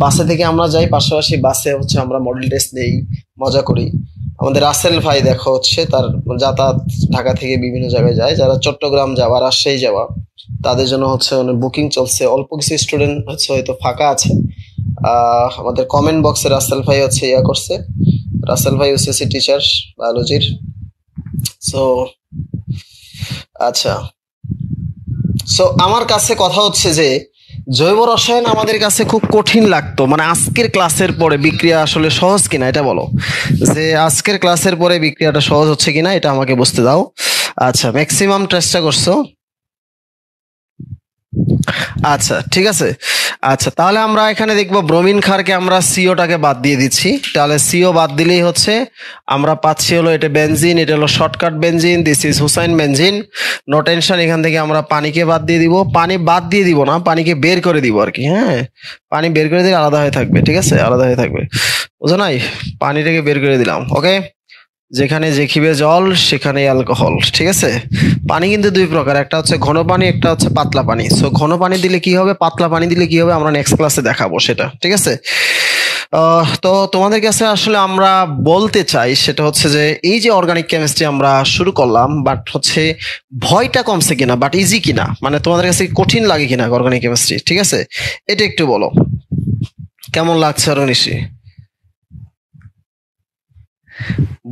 বাসে থেকে আমরা যাই, পাশাপাশি বাসে হচ্ছে আমরা মডেল টেস্ট নেই, মজা করি। আমাদের রাসেল ভাই দেখো হচ্ছে তার যাতায়াত ঢাকা থেকে বিভিন্ন জায়গায় যায়, যারা চট্টগ্রাম যাওয়া, রাজশাহী যাওয়া, তাদের জন্য হচ্ছে বুকিং চলছে। অল্প কিছু স্টুডেন্ট হচ্ছে হয়তো ফাঁকা আছে। আমাদের কমেন্ট বক্সে রাসেল ভাই হচ্ছে ইয়া করছে, রাসেল ভাই ওসিসি টিচার বায়োলজির। সো আচ্ছা, সো আমার কাছে কথা হচ্ছে যে জৈব রসায়ন আমাদের কাছে খুব কঠিন লাগতো, মানে আজকের ক্লাসের পরে বিক্রিয়া আসলে সহজ কিনা এটা বলো, যে আজকের ক্লাসের পরে বিক্রিয়াটা সহজ হচ্ছে কিনা এটা আমাকে বুঝতে দাও। আচ্ছা, ম্যাক্সিমাম চেষ্টা করছো। আচ্ছা ঠিক আছে। আচ্ছা, তাহলে আমরা এখানে দেখবো ব্রোমিন ক্ষারকে আমরা সিওটাকে বাদ দিয়ে দিচ্ছি। তাহলে সিও বাদ দিলেই হচ্ছে আমরা পাচ্ছি হলো এটা বেনজিন, এটা হলো শর্টকাট বেনজিন, দিস ইজ হুসাইন বেনজিন। নো টেনশন, এখান থেকে আমরা পানিকে বাদ দিয়ে দিব। পানি বাদ দিয়ে দিব না, পানিকে বের করে দিব আর কি। হ্যাঁ, পানি বের করে দিলে আলাদা হয়ে থাকবে, ঠিক আছে, আলাদা হয়ে থাকবে, বুঝো নাই? পানিটাকে বের করে দিলাম। ওকে, যেখানে দেখিবে জল সেখানে অ্যালকোহল, ঠিক আছে। পানি কিন্তু দুই প্রকার, একটা হচ্ছে ঘন পানি, একটা হচ্ছে পাতলা পানি। সো ঘন পানি দিলে কি হবে, পাতলা পানি দিলে কি হবে, আমরা নেক্সট ক্লাসে দেখাবো সেটা, ঠিক আছে। তো তোমাদের কাছে আসলে আমরা বলতে চাই সেটা হচ্ছে যে এই যে অর্গানিক কেমিস্ট্রি আমরা শুরু করলাম, বাট হচ্ছে ভয়টা কমছে কিনা, বাট ইজি কিনা, মানে তোমাদের কাছে কঠিন লাগে কিনা অর্গানিক কেমিস্ট্রি, ঠিক আছে, এটা একটু বলো কেমন লাগছে অর্গানিক।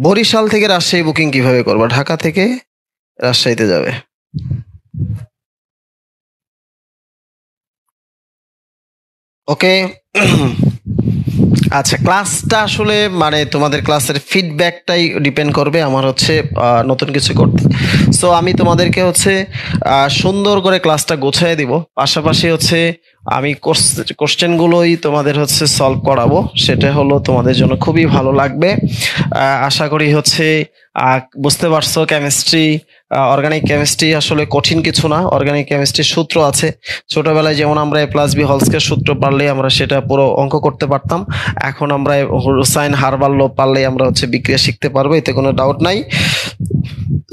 বরিশাল থেকে রাজশাহী বুকিং কিভাবে করবা? ঢাকা থেকে রাজশাহীতে যাবে। ওকে। আচ্ছা, ক্লাসটা আসলে মানে তোমাদের ক্লাসের ফিডব্যাকটাই ডিপেন্ড করবে আমার হচ্ছে নতুন কিছু করতে। সো আমি তোমাদেরকে হচ্ছে সুন্দর করে ক্লাসটা গোছায় দিব, পাশাপাশি হচ্ছে আমি কোশ্চেনগুলোই তোমাদের হচ্ছে সলভ করাবো, সেটা হলো তোমাদের জন্য খুবই ভালো লাগবে। আশা করি হচ্ছে বুঝতে পারছো কেমিস্ট্রি, অর্গানিক কেমিস্ট্রি আসলে কঠিন কিছু না। অর্গানিক কেমিস্ট্রির সূত্র আছে, ছোটবেলায় যেমন আমরা A+B হোল স্কয়ার সূত্র পারলে আমরা সেটা পুরো অঙ্ক করতে পারতাম, এখন আমরা হুসাইন হারবাল ল পারলে আমরা হচ্ছে বিক্রিয়া শিখতে পারবো, এতে কোনো ডাউট নাই।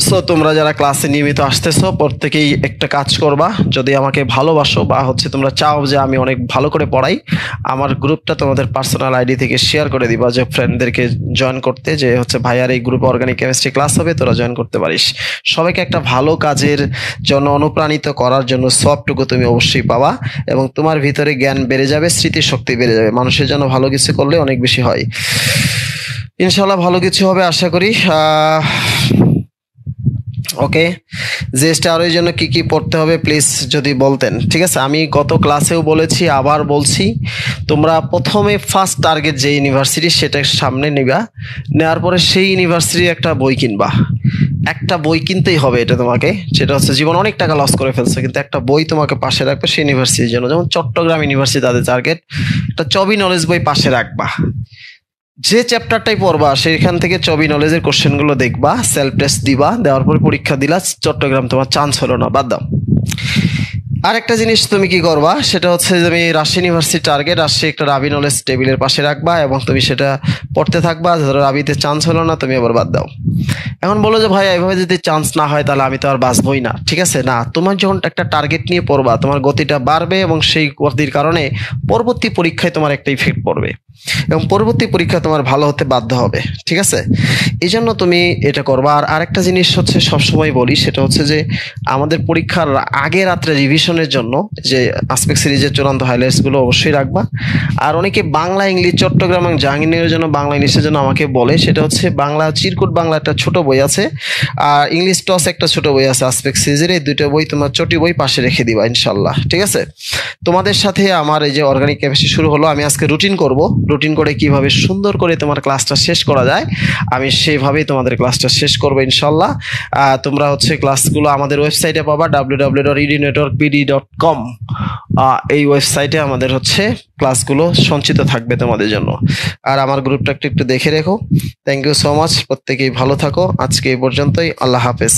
সো তোমরা যারা ক্লাসে নিয়মিত আসতেছো প্রত্যেকেই একটা কাজ করবা, যদি আমাকে ভালোবাসো বা হচ্ছে তোমরা চাও যে আমি অনেক ভালো করে পড়াই, আমার গ্রুপটা তোমাদের পার্সোনাল আইডি থেকে শেয়ার করে দিবা যে ফ্রেন্ডদেরকে জয়েন করতে, যে হচ্ছে ভাইয়ার এই গ্রুপে অর্গানিক কেমিস্ট্রি ক্লাস হবে, তোরা জয়েন করতে পারিস। সবাইকে একটা ভালো কাজের জন্য অনুপ্রাণিত করার জন্য সবটুকু তুমি অবশ্যই পাবা, এবং তোমার ভিতরে জ্ঞান বেড়ে যাবে, স্মৃতিশক্তি বেড়ে যাবে। মানুষের জন্য ভালো কিছু করলে অনেক বেশি হয়, ইনশাল্লাহ ভালো কিছু হবে আশা করি। ওকে, জিএসটি আর এর জন্য কি কি পড়তে হবে প্লিজ যদি বলতেন, ঠিক আছে। আমি গত ক্লাসেও বলেছি, আবার বলছি, তোমরা প্রথমে ফার্স্ট টার্গেট যে ইউনিভার্সিটি সেটা সামনে নিবা, নেওয়ার পরে সেই ইউনিভার্সিটির একটা বই কিনবা। একটা বই কিনতেই হবে, এটা তোমাকে, সেটা হচ্ছে জীবন অনেক টাকা লস করে ফেলছো, কিন্তু একটা বই তোমাকে পাশে রাখবে সেই ইউনিভার্সিটির জন্য। যেমন চট্টগ্রাম ইউনিভার্সিটি তাদের টার্গেট, একটা চবি নলেজ বই পাশে রাখবা। যে চ্যাপ্টারটাই পড়বা সেখান থেকে চবি নলেজের কোশ্চেনগুলো দেখবা, সেলফ টেস্ট দিবা, দেওয়ার পরে পরীক্ষা দিলা, চট্টগ্রাম তোমার চান্স হলো না, বাদ দাও। আরেকটা জিনিস তুমি কি করবা সেটা হচ্ছে তুমি রাজশাহী ইউনিভার্সিটি টার্গেট, রাজশাহী একটা রাবি নলেজ টেবিলের পাশে রাখবা এবং তুমি সেটা পড়তে থাকবা। ধরো রাবিতে চান্স হলো না, তুমি আবার বাদ দাও। এখন বলো যে ভাই এইভাবে যদি চান্স না হয় তাহলে আমি তো আর বাঁচবই না, ঠিক আছে না, তোমার যখন একটা টার্গেট নিয়ে পড়বা তোমার গতিটা বাড়বে এবং সেই গতির কারণে পরবর্তী পরীক্ষায় তোমার একটা ইফেক্ট পড়বে এবং পরবর্তী পরীক্ষা তোমার ভালো হতে বাধ্য হবে, ঠিক আছে। এই জন্য তুমি এটা করবা। আর আরেকটা জিনিস হচ্ছে সবসময় বলি, সেটা হচ্ছে যে আমাদের পরীক্ষার আগে রাত্রে রিভিশনের জন্য যে আসপেক্ট সিরিজের চূড়ান্ত হাইলাইটস গুলো অবশ্যই রাখবা। আর অনেকে বাংলা ইংলিশ চট্টগ্রাম এবং জাহাঙ্গীরনগরের জন্য বাংলা ইংলিশের জন্য আমাকে বলে, সেটা হচ্ছে বাংলা চিরকুট বাংলা একটা ছোট বই আছে, আর ইংলিশ টস একটা ছোট বই আছে আসপেক্ট সিরিজের, এই দুটো বই তোমার চটি বই পাশে রেখে দিবা ইনশাল্লাহ, ঠিক আছে। তোমাদের সাথে আমার এই যে অর্গানিক কেমিস্ট্রি শুরু হলো, আমি আজকে রুটিন করব, রুটিন করে কিভাবে সুন্দর করে তোমার ক্লাসটা শেষ করা যায় আমি সেইভাবেই তোমাদের ক্লাসটা শেষ করবো ইনশাল্লাহ। তোমরা হচ্ছে ক্লাসগুলো আমাদের ওয়েবসাইটে পাবা www.ednetworkpd.com, এই ওয়েবসাইটে আমাদের হচ্ছে ক্লাসগুলো সঞ্চিত থাকবে তোমাদের জন্য। আর আমার গ্রুপটা একটু দেখে রেখো। থ্যাংক ইউ সো মাচ, প্রত্যেকেই ভালো থাকো। আজকে এই পর্যন্তই, আল্লাহ হাফেজ।